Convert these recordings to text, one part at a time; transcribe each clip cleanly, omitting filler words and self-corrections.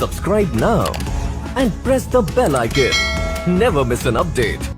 Subscribe now and press the bell icon. Never miss an update.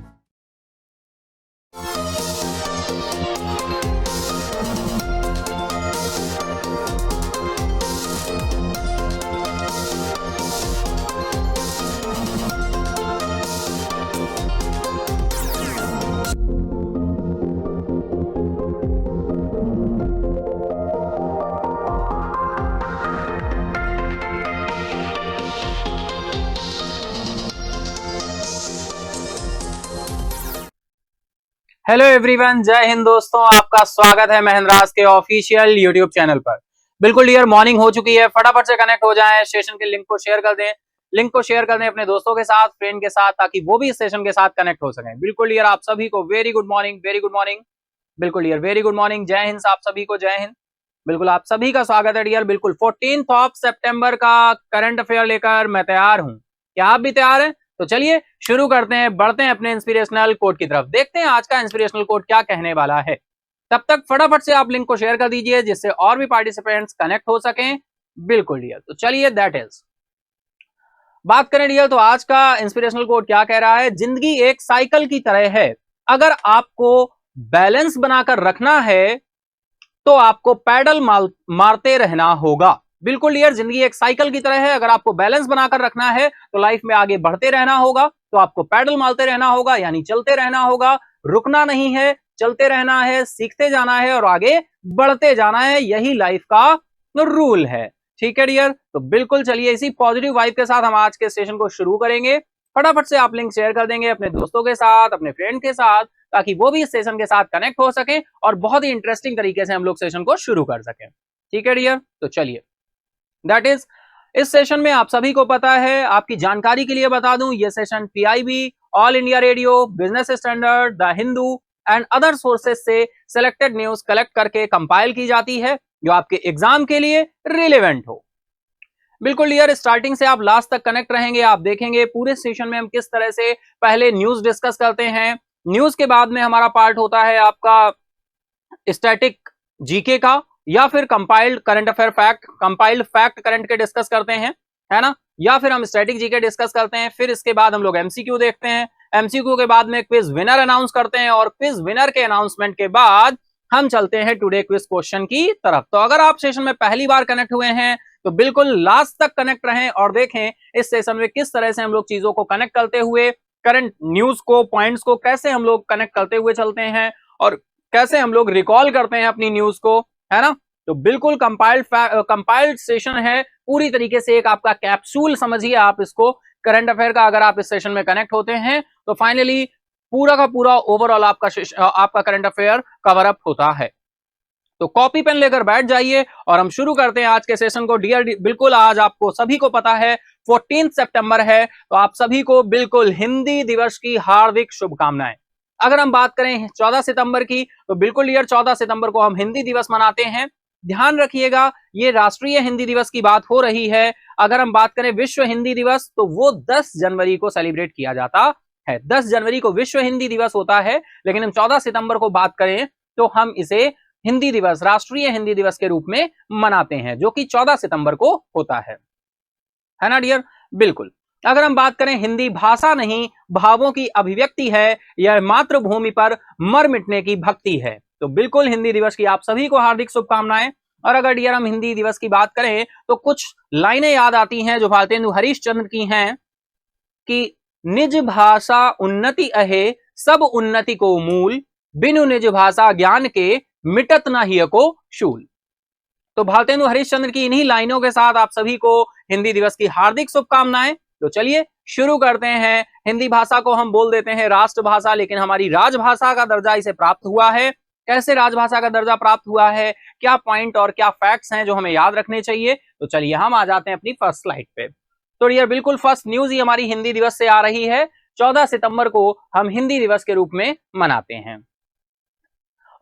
Hello everyone, जय हिंद दोस्तों। आपका स्वागत है महेंद्रास के ऑफिशियल यूट्यूब चैनल पर। बिल्कुल डियर, मॉर्निंग हो चुकी है, फटाफट से कनेक्ट हो जाएं। स्टेशन के लिंक को शेयर कर दें, अपने दोस्तों के साथ, फ्रेंड के साथ, ताकि वो भी स्टेशन के साथ कनेक्ट हो सकें। बिल्कुल डियर, आप सभी को very good morning, very good morning. बिल्कुल डियर, वेरी गुड मॉर्निंग, जय हिंद आप सभी को, जय हिंद। बिल्कुल आप सभी का स्वागत है डियर। बिल्कुल 14 सितंबर का करंट अफेयर लेकर मैं तैयार हूं। क्या आप भी तैयार हैं? तो चलिए शुरू करते हैं, बढ़ते हैं अपने इंस्पिरेशनल कोट की तरफ। देखते हैं आज का इंस्पिरेशनल कोट क्या कहने वाला है। तब तक फटाफट से आप लिंक को शेयर कर दीजिए, जिससे और भी पार्टिसिपेंट्स कनेक्ट हो सकें। बिल्कुल डियर, तो चलिए दैट इज बात करें डियर। तो आज का इंस्पिरेशनल कोट क्या कह रहा है? जिंदगी एक साइकिल की तरह है, अगर आपको बैलेंस बनाकर रखना है तो आपको पैडल मारते रहना होगा। बिल्कुल डियर, जिंदगी एक साइकिल की तरह है, अगर आपको बैलेंस बनाकर रखना है तो लाइफ में आगे बढ़ते रहना होगा, तो आपको पैडल मारते रहना होगा, यानी चलते रहना होगा। रुकना नहीं है, चलते रहना है, सीखते जाना है और आगे बढ़ते जाना है। यही लाइफ का रूल है। ठीक है डियर, तो बिल्कुल चलिए इसी पॉजिटिव वाइब के साथ हम आज के सेशन को शुरू करेंगे। फटाफट से आप लिंक शेयर कर देंगे अपने दोस्तों के साथ, अपने फ्रेंड के साथ, ताकि वो भी इस सेशन के साथ कनेक्ट हो सके और बहुत ही इंटरेस्टिंग तरीके से हम लोग सेशन को शुरू कर सकें। ठीक है डियर, तो चलिए दैट इज इस सेशन में आप सभी को पता है, आपकी जानकारी के लिए बता दूं, ये session PIB, all India radio, business standard, the Hindu and other sources से सिलेक्टेड न्यूज कलेक्ट करके कंपाइल की जाती है, जो आपके एग्जाम के लिए रिलेवेंट हो। बिल्कुल डियर, स्टार्टिंग से आप लास्ट तक कनेक्ट रहेंगे। आप देखेंगे पूरे सेशन में हम किस तरह से पहले न्यूज डिस्कस करते हैं, न्यूज के बाद में हमारा पार्ट होता है आपका स्टैटिक जीके का, या फिर compiled current affair fact, compiled fact current के डिस्कस करते हैं, है ना, या फिर हम स्टैटिक जीके डिस्कस करते हैं। फिर इसके बाद हम लोग एमसीक्यू देखते हैं, एमसीक्यू के बाद में क्विज विनर अनाउंस करते हैं, और क्विज विनर के अनाउंसमेंट के बाद हम चलते हैं टुडे क्विज क्वेश्चन की तरफ। तो अगर आप सेशन में पहली बार कनेक्ट हुए हैं तो बिल्कुल लास्ट तक कनेक्ट रहें और देखें इस सेशन में किस तरह से हम लोग चीजों को कनेक्ट करते हुए, करंट न्यूज को, पॉइंट्स को कैसे हम लोग कनेक्ट करते हुए चलते हैं और कैसे हम लोग रिकॉल करते हैं अपनी न्यूज को, है ना। तो बिल्कुल कंपाइल्ड सेशन है, पूरी तरीके से एक आपका कैप्सूल समझिए आप इसको करंट अफेयर का। अगर आप इस सेशन में कनेक्ट होते हैं तो फाइनली पूरा का पूरा ओवरऑल आपका करंट अफेयर कवर अप होता है। तो कॉपी पेन लेकर बैठ जाइए और हम शुरू करते हैं आज के सेशन को डियर। बिल्कुल आज आपको सभी को पता है 14 सितंबर है, तो आप सभी को बिल्कुल हिंदी दिवस की हार्दिक शुभकामनाएं। अगर हम बात करें 14 सितंबर की, तो बिल्कुल डियर 14 सितंबर को हम हिंदी दिवस मनाते हैं। ध्यान रखिएगा, ये राष्ट्रीय हिंदी दिवस की बात हो रही है। अगर हम बात करें विश्व हिंदी दिवस, तो वो 10 जनवरी को सेलिब्रेट किया जाता है। 10 जनवरी को विश्व हिंदी दिवस होता है, लेकिन हम 14 सितंबर को बात करें तो हम इसे हिंदी दिवस, राष्ट्रीय हिंदी दिवस के रूप में मनाते हैं, जो कि 14 सितंबर को होता है ना डियर। बिल्कुल, अगर हम बात करें, हिंदी भाषा नहीं भावों की अभिव्यक्ति है, यह मातृभूमि पर मर मिटने की भक्ति है। तो बिल्कुल हिंदी दिवस की आप सभी को हार्दिक शुभकामनाएं। और अगर डियर हम हिंदी दिवस की बात करें तो कुछ लाइनें याद आती हैं जो भारतेंदु हरीशचंद्र की हैं, कि निज भाषा उन्नति अहे, सब उन्नति को मूल, बिनु निज भाषा ज्ञान के मिटत न हिय को शूल। तो भारतेंदु हरीशचंद्र की इन्हीं लाइनों के साथ आप सभी को हिंदी दिवस की हार्दिक शुभकामनाएं। तो चलिए शुरू करते हैं। हिंदी भाषा को हम बोल देते हैं राष्ट्रभाषा, लेकिन हमारी राजभाषा का दर्जा इसे प्राप्त हुआ है। कैसे राजभाषा का दर्जा प्राप्त हुआ है, क्या पॉइंट और क्या फैक्ट्स हैं जो हमें याद रखने चाहिए। तो चलिए हम आ जाते हैं अपनी फर्स्ट स्लाइड पे। तो डियर बिल्कुल फर्स्ट न्यूज ही हमारी हिंदी दिवस से आ रही है। 14 सितंबर को हम हिंदी दिवस के रूप में मनाते हैं।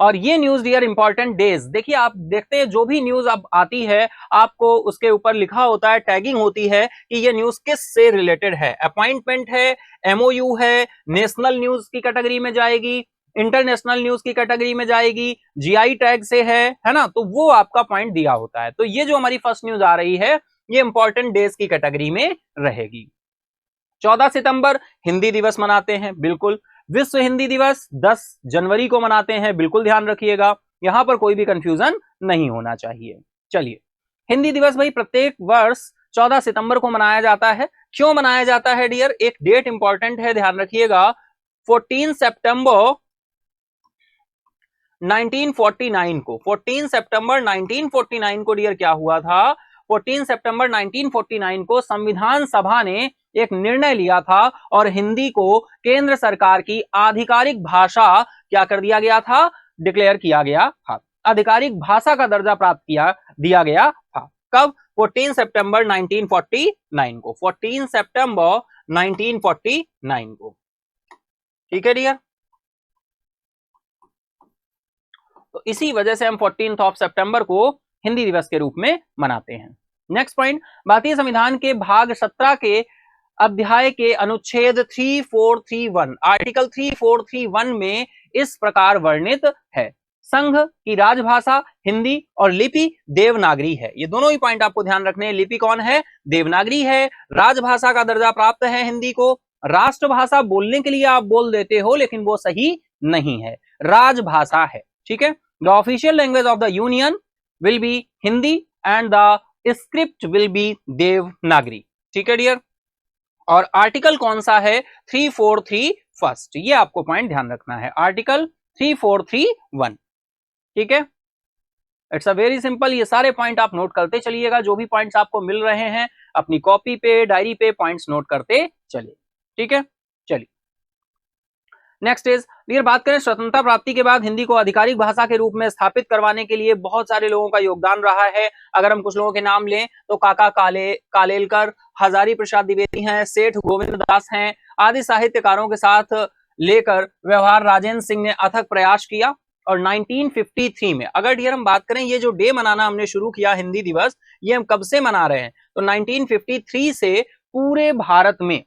और ये न्यूज डियर इंपॉर्टेंट डेज, देखिए आप देखते हैं जो भी न्यूज अब आती है आपको उसके ऊपर लिखा होता है, टैगिंग होती है कि ये न्यूज किस से रिलेटेड है। अपॉइंटमेंट है, एमओयू है, नेशनल न्यूज की कैटेगरी में जाएगी, इंटरनेशनल न्यूज की कैटेगरी में जाएगी, जीआई टैग से है ना, तो वो आपका पॉइंट दिया होता है। तो ये जो हमारी फर्स्ट न्यूज आ रही है ये इंपॉर्टेंट डेज की कैटेगरी में रहेगी। 14 सितंबर हिंदी दिवस मनाते हैं, बिल्कुल। विश्व हिंदी दिवस 10 जनवरी को मनाते हैं, बिल्कुल ध्यान रखिएगा, यहां पर कोई भी कंफ्यूजन नहीं होना चाहिए। चलिए, हिंदी दिवस भाई प्रत्येक वर्ष 14 सितंबर को मनाया जाता है। क्यों मनाया जाता है डियर? एक डेट इंपॉर्टेंट है, ध्यान रखिएगा। 14 सितंबर 1949 को, 14 सितंबर 1949 को डियर क्या हुआ था? 14 सितंबर 1949 को संविधान सभा ने एक निर्णय लिया था और हिंदी को केंद्र सरकार की आधिकारिक भाषा क्या कर दिया गया था? डिक्लेयर किया गया था, आधिकारिक भाषा का दर्जा प्राप्त दिया गया था। कब? 14 सितंबर 1949 को, 14 सितंबर 1949 को। ठीक है डियर, तो इसी वजह से हम 14 सितंबर को हिंदी दिवस के रूप में मनाते हैं। नेक्स्ट पॉइंट, भारतीय संविधान के भाग 17 के अध्याय के अनुच्छेद 3431 आर्टिकल 3431 में इस प्रकार वर्णित है, संघ की राजभाषा हिंदी और लिपि देवनागरी है। ये दोनों ही पॉइंट आपको ध्यान रखने हैं। लिपि कौन है? देवनागरी है। राजभाषा का दर्जा प्राप्त है हिंदी को। राष्ट्रभाषा बोलने के लिए आप बोल देते हो, लेकिन वो सही नहीं है, राजभाषा है। ठीक है, the official language of the union will be Hindi and the script will be Devanagari. ठीक है डियर, और आर्टिकल कौन सा है? 343 फर्स्ट, ये आपको पॉइंट ध्यान रखना है, आर्टिकल 3431। ठीक है, इट्स अ वेरी सिंपल, ये सारे पॉइंट आप नोट करते चलिएगा, जो भी पॉइंट्स आपको मिल रहे हैं अपनी कॉपी पे, डायरी पे पॉइंट्स नोट करते चलिए। ठीक है, चलिए नेक्स्ट इज डियर, बात करें स्वतंत्रता प्राप्ति के बाद हिंदी को आधिकारिक भाषा के रूप में स्थापित करवाने के लिए बहुत सारे लोगों का योगदान रहा है। अगर हम कुछ लोगों के नाम लें तो काका कालेलकर, हजारी प्रसाद द्विवेदी हैं, सेठ गोविंद दास हैं, आदि साहित्यकारों के साथ लेकर व्यवहार राजेंद्र सिंह ने अथक प्रयास किया। और 1953 में अगर डियर हम बात करें, ये जो डे मनाना हमने शुरू किया हिंदी दिवस, ये हम कब से मना रहे हैं? तो 1953 से पूरे भारत में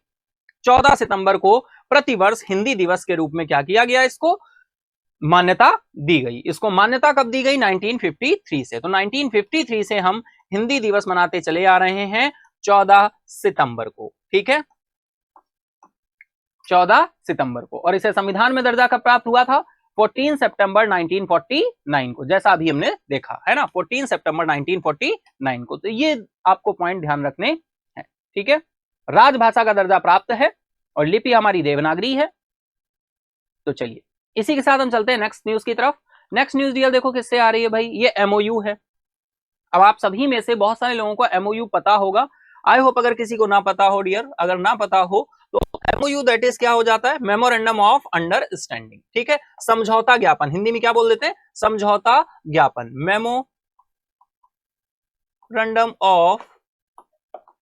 14 सितंबर को प्रतिवर्ष हिंदी दिवस के रूप में क्या किया गया? इसको मान्यता दी गई। इसको मान्यता कब दी गई? 1953 से। तो 1953 से हम हिंदी दिवस मनाते चले आ रहे हैं 14 सितंबर को। ठीक है, 14 सितंबर को, और इसे संविधान में दर्जा कब प्राप्त हुआ था? 14 सितंबर 1949 को, जैसा अभी हमने देखा है ना, 14 सितंबर 1949 को। तो ये आपको पॉइंट ध्यान रखने हैं। ठीक है, राजभाषा का दर्जा प्राप्त है और लिपि हमारी देवनागरी है। तो चलिए इसी के साथ हम चलते हैं नेक्स्ट न्यूज की तरफ। नेक्स्ट न्यूज डियर देखो किससे आ रही है भाई, ये एमओयू है। अब आप सभी में से बहुत सारे लोगों को एमओयू पता होगा, आई होप। अगर किसी को ना पता हो डियर, अगर ना पता हो तो एमओयू दैट इज क्या हो जाता है? Memorandum of understanding. ठीक है, समझौता ज्ञापन, हिंदी में क्या बोल देते हैं? समझौता ज्ञापन, मेमोरेंडम ऑफ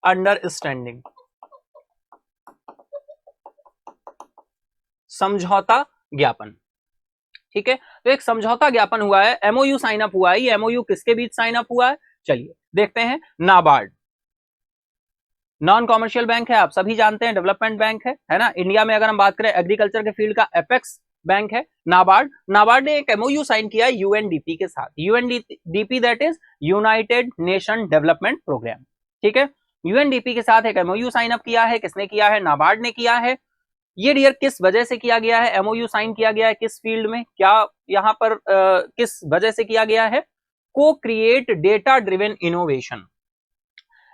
अंडरस्टैंडिंग, समझौता ज्ञापन। ठीक है, तो एक समझौता ज्ञापन हुआ है, एमओयू साइन अप हुआ है। ये एमओयू किसके बीच साइन अप हुआ है? चलिए देखते हैं। नाबार्ड नॉन कॉमर्शियल बैंक है, आप सभी जानते हैं, डेवलपमेंट बैंक है ना। इंडिया में अगर हम बात करें एग्रीकल्चर के फील्ड का एपेक्स बैंक है नाबार्ड ने एक एमओयू साइन किया है यूएनडीपी के साथ। UNDP that is United Nation Development Programme. ठीक है, यूएनडीपी के साथ एक एमओयू साइन अप किया है। किसने किया है? नाबार्ड ने किया है। ये डियर किस वजह से किया गया है? एमओयू साइन किया गया है किस फील्ड में? क्या यहां पर किस वजह से किया गया है? To create data driven innovation.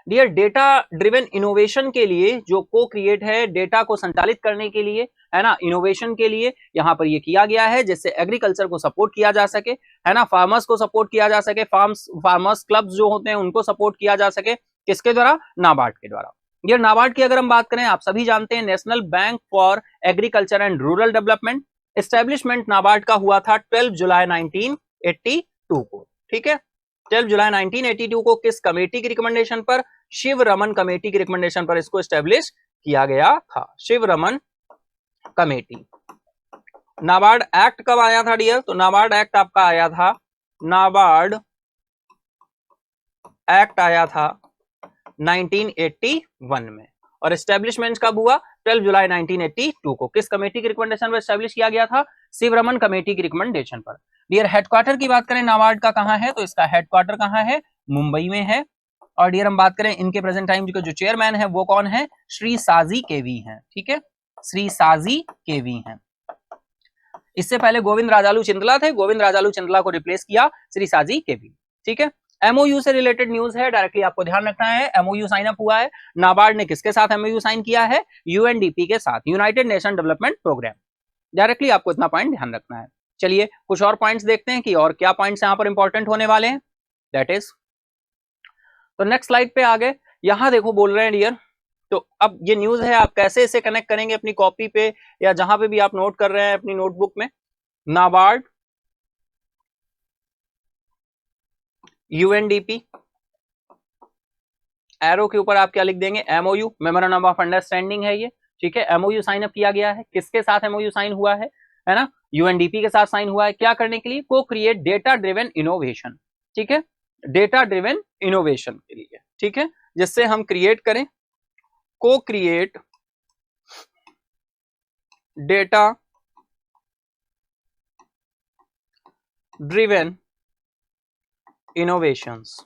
Dear data driven innovation के लिए जो को क्रिएट है, डेटा को संचालित करने के लिए है ना, इनोवेशन के लिए यहां पर ये किया गया है, जिससे एग्रीकल्चर को सपोर्ट किया जा सके, है ना, फार्मर्स को सपोर्ट किया जा सके, फार्मर्स क्लब्स जो होते हैं उनको सपोर्ट किया जा सके। किसके द्वारा? नाबार्ड के द्वारा। ये नाबार्ड की अगर हम बात करें, आप सभी जानते हैं national bank for agriculture and rural development. Establishment NABARD का हुआ था 12 जुलाई 1982 को। ठीक है, 12 जुलाई 1982 को किस कमेटी की रिकमेंडेशन पर? शिव रमन कमेटी की रिकमेंडेशन पर इसको एस्टेब्लिश किया गया था, शिव रमन कमेटी। नाबार्ड एक्ट कब आया था डियर? तो नाबार्ड एक्ट आपका आया था, नाबार्ड एक्ट आया था 1981 में, और एस्टेब्लिशमेंट कब हुआ? 12 जुलाई 1982 को। किस कमेटी की रिकमेंडेशन पर एस्टेब्लिश किया गया था? शिवरमन कमेटी की रिकमेंडेशन पर। डियर हेडक्वार्टर की बात करें नाबार्ड का कहां है? तो इसका हेडक्वार्टर कहां है? मुंबई में है। और डियर हम बात करें इनके प्रेजेंट टाइम के जो चेयरमैन है वो कौन है, श्री साजी केवी हैं, ठीक है, श्री साजी केवी हैं। इससे पहले गोविंद राजालू चिंतला थे, गोविंद राजालू चिंतला को रिप्लेस किया श्री साजी केवी, ठीक है। एमओयू से रिलेटेड न्यूज है, डायरेक्टली आपको ध्यान रखना है। एमओयू साइन अप हुआ है, नाबार्ड ने किसके साथ एमओयू साइन किया है, यूएनडीपी के साथ, United Nation Development Programme. Directly आपको इतना पॉइंट ध्यान रखना है। चलिए कुछ और पॉइंट्स देखते हैं कि और क्या पॉइंट्स यहां पर इंपॉर्टेंट होने वाले हैं, दैट इज, तो नेक्स्ट स्लाइड पे आगे यहां देखो बोल रहे हैं डियर, तो अब ये न्यूज है, आप कैसे इसे कनेक्ट करेंगे अपनी कॉपी पे या जहां पे भी आप नोट कर रहे हैं अपनी नोटबुक में, नाबार्ड, यूएनडीपी, एरो के ऊपर आप क्या लिख देंगे, एमओयू, मेमोरेंडम ऑफ अंडरस्टैंडिंग है ये, ठीक है। एमओयू साइन अप किया गया है, किसके साथ एमओयू साइन हुआ है ना, यूएनडीपी के साथ साइन हुआ है, क्या करने के लिए, को क्रिएट डेटा ड्रिवन इनोवेशन, ठीक है, डेटा ड्रिवन इनोवेशन के लिए, ठीक है, जिससे हम क्रिएट करें, to create data driven innovations,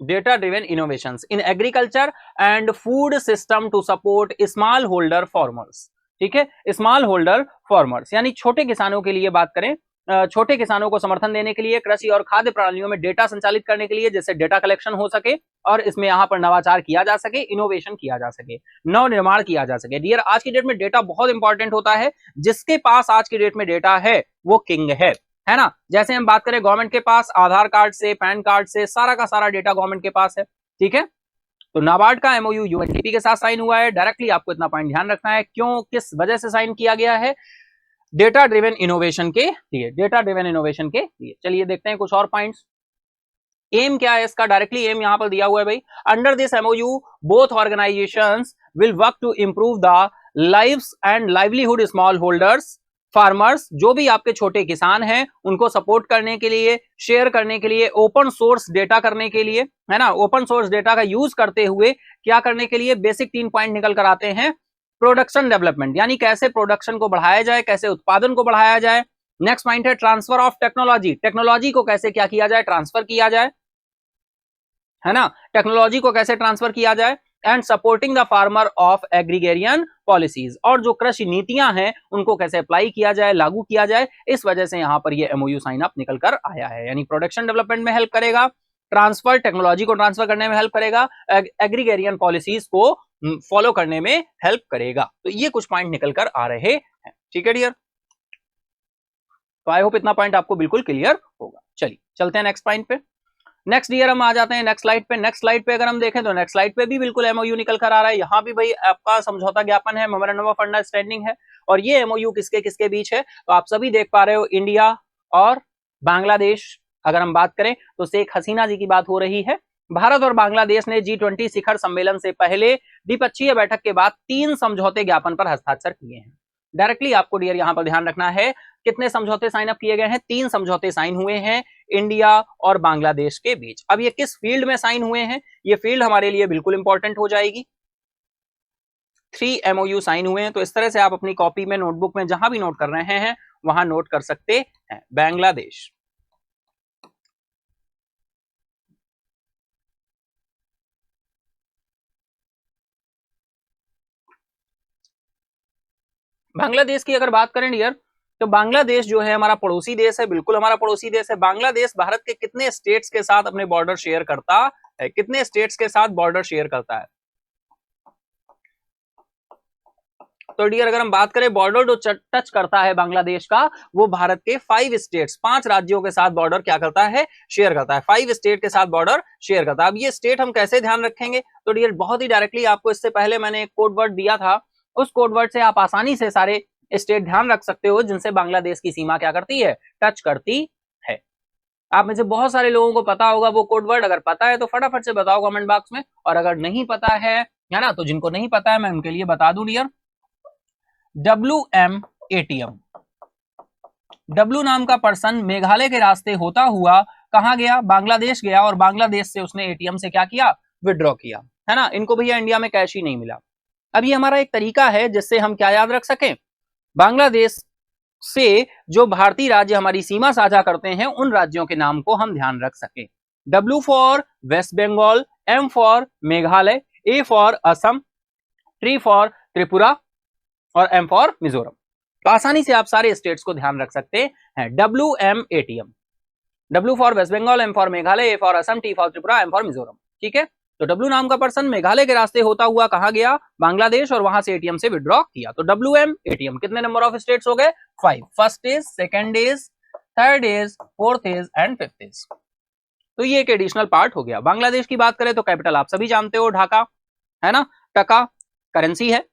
data driven innovations in agriculture and food system to support small holder farmers, ठीक है, स्मॉल होल्डर फार्मर्स यानी छोटे किसानों के लिए बात करें, छोटे किसानों को समर्थन देने के लिए, कृषि और खाद्य प्रणालियों में डेटा संचालित करने के लिए, जिससे डेटा कलेक्शन हो सके और इसमें यहां पर नवाचार किया जा सके, इनोवेशन किया जा सके, नव निर्माण किया जा सके। डियर आज की डेट में डेटा बहुत इंपॉर्टेंट होता है, जिसके पास आज की डेट में डेटा है वो किंग है ना। जैसे हम बात करें गवर्नमेंट के पास आधार कार्ड से, पैन कार्ड से, सारा का सारा डेटा गवर्नमेंट के पास है, ठीक है। तो नाबार्ड का एमओयू यूएनडीपी के साथ साइन हुआ है, डायरेक्टली आपको इतना पॉइंट ध्यान रखना है, क्यों, किस वजह से साइन किया गया है, डेटा ड्रिवन इनोवेशन के लिए, डेटा ड्रिवन इनोवेशन के लिए। चलिए देखते हैं कुछ और पॉइंट्स। एम क्या है इसका, डायरेक्टली एम यहां पर दिया हुआ है भाई, under this MOU both organisations will work to improve the lives and livelihood small holders farmers, जो भी आपके छोटे किसान हैं उनको सपोर्ट करने के लिए, शेयर करने के लिए, ओपन सोर्स डेटा करने के लिए, है ना, ओपन सोर्स डेटा का यूज करते हुए क्या करने के लिए, बेसिक 3 पॉइंट निकल कर आते हैं, प्रोडक्शन डेवलपमेंट यानी कैसे प्रोडक्शन को बढ़ाया जाए, कैसे उत्पादन को बढ़ाया जाए। नेक्स्ट पॉइंट है ट्रांसफर ऑफ टेक्नोलॉजी, टेक्नोलॉजी को कैसे क्या किया जाए, ट्रांसफर किया जाए, है ना, टेक्नोलॉजी को कैसे ट्रांसफर किया जाए, and supporting the farmer of agrarian policies, और जो कृषि नीतियां हैं उनको कैसे अप्लाई किया जाए, लागू किया जाए। इस वजह से यहां पर ये एमओयू साइन अप निकल कर आया है, यानी प्रोडक्शन डेवलपमेंट में हेल्प करेगा, ट्रांसफर टेक्नोलॉजी को ट्रांसफर करने में हेल्प करेगा, एग्रीगेरियन पॉलिसीज को फॉलो करने में हेल्प करेगा। तो ये कुछ पॉइंट निकल कर आ रहे हैं, ठीक है डियर। तो आई होप इतना पॉइंट आपको बिल्कुल क्लियर होगा। चलिए चलते हैं नेक्स्ट पॉइंट पे। नेक्स्ट ईयर हम आ जाते हैं नेक्स्ट स्लाइड पे। नेक्स्ट स्लाइड पे अगर हम देखें तो नेक्स्ट स्लाइड पे भी बिल्कुल एमओयू निकल कर आ रहा है। यहाँ भी भाई आपका समझौता ज्ञापन है, मेमोरेंडम ऑफ अंडरस्टैंडिंग है, और ये एमओयू किसके किसके बीच है, तो आप सभी देख पा रहे हो, इंडिया और बांग्लादेश। अगर हम बात करें तो शेख हसीना जी की बात हो रही है। भारत और बांग्लादेश ने G20 शिखर सम्मेलन से पहले द्विपक्षीय बैठक के बाद 3 समझौते ज्ञापन पर हस्ताक्षर किए हैं। डायरेक्टली आपको डियर यहां पर ध्यान रखना है, कितने समझौते साइन अप किए गए हैं, 3 समझौते साइन हुए हैं इंडिया और बांग्लादेश के बीच। अब ये किस फील्ड में साइन हुए हैं, ये फील्ड हमारे लिए बिल्कुल इंपॉर्टेंट हो जाएगी। 3 एमओयू साइन हुए हैं, तो इस तरह से आप अपनी कॉपी में, नोटबुक में जहां भी नोट कर रहे हैं वहां नोट कर सकते हैं। बांग्लादेश, बांग्लादेश की अगर बात करें डियर, तो बांग्लादेश जो है हमारा पड़ोसी देश है, बिल्कुल हमारा पड़ोसी देश है। बांग्लादेश भारत के कितने स्टेट्स के साथ अपने बॉर्डर शेयर करता है, कितने स्टेट्स के साथ बॉर्डर शेयर करता है, तो डियर अगर हम बात करें बॉर्डर जो टच करता है बांग्लादेश का, वो भारत के 5 स्टेट्स, 5 राज्यों के साथ बॉर्डर क्या करता है, शेयर करता है, 5 स्टेट के साथ बॉर्डर शेयर करता है। अब ये स्टेट हम कैसे ध्यान रखेंगे, तो डियर बहुत ही डायरेक्टली आपको इससे पहले मैंने एक कोड वर्ड दिया था, उस कोड वर्ड से आप आसानी से सारे स्टेट ध्यान रख सकते हो जिनसे बांग्लादेश की सीमा क्या करती है, टच करती है। आप में से बहुत सारे लोगों को पता होगा वो कोड वर्ड, अगर पता है तो फटाफट से बताओ कमेंट बॉक्स में, और अगर नहीं पता है ना, तो जिनको नहीं पता है मैं उनके लिए बता दूं डियर, WMATM। डब्लू नाम का पर्सन मेघालय के रास्ते होता हुआ कहां गया, बांग्लादेश गया, और बांग्लादेश से उसने एटीएम से क्या किया, विड्रॉ किया, है ना। इनको भैया इंडिया में कैश ही नहीं मिला। अब ये हमारा एक तरीका है जिससे हम क्या याद रख सकें, बांग्लादेश से जो भारतीय राज्य हमारी सीमा साझा करते हैं उन राज्यों के नाम को हम ध्यान रख सके। W for West Bengal, M for Meghalaya, A for Assam, T for Tripura और M फॉर मिजोरम। तो आसानी से आप सारे स्टेट्स को ध्यान रख सकते हैं। WMATM, W for West Bengal, M for Meghalaya, A for Assam, T for Tripura, M for Mizoram. ठीक है, तो W नाम का पर्सन मेघालय के रास्ते होता हुआ कहां गया? बांग्लादेश, और वहां से एटीएम से विड्रॉ किया। तो WMATM कितने नंबर ऑफ स्टेट्स हो गए? 5। First is, second is, third is, fourth is and fifth is. तो ये एक एडिशनल पार्ट हो गया। बांग्लादेश की बात करें तो कैपिटल आप सभी जानते हो, ढाका है ना, टका करेंसी है।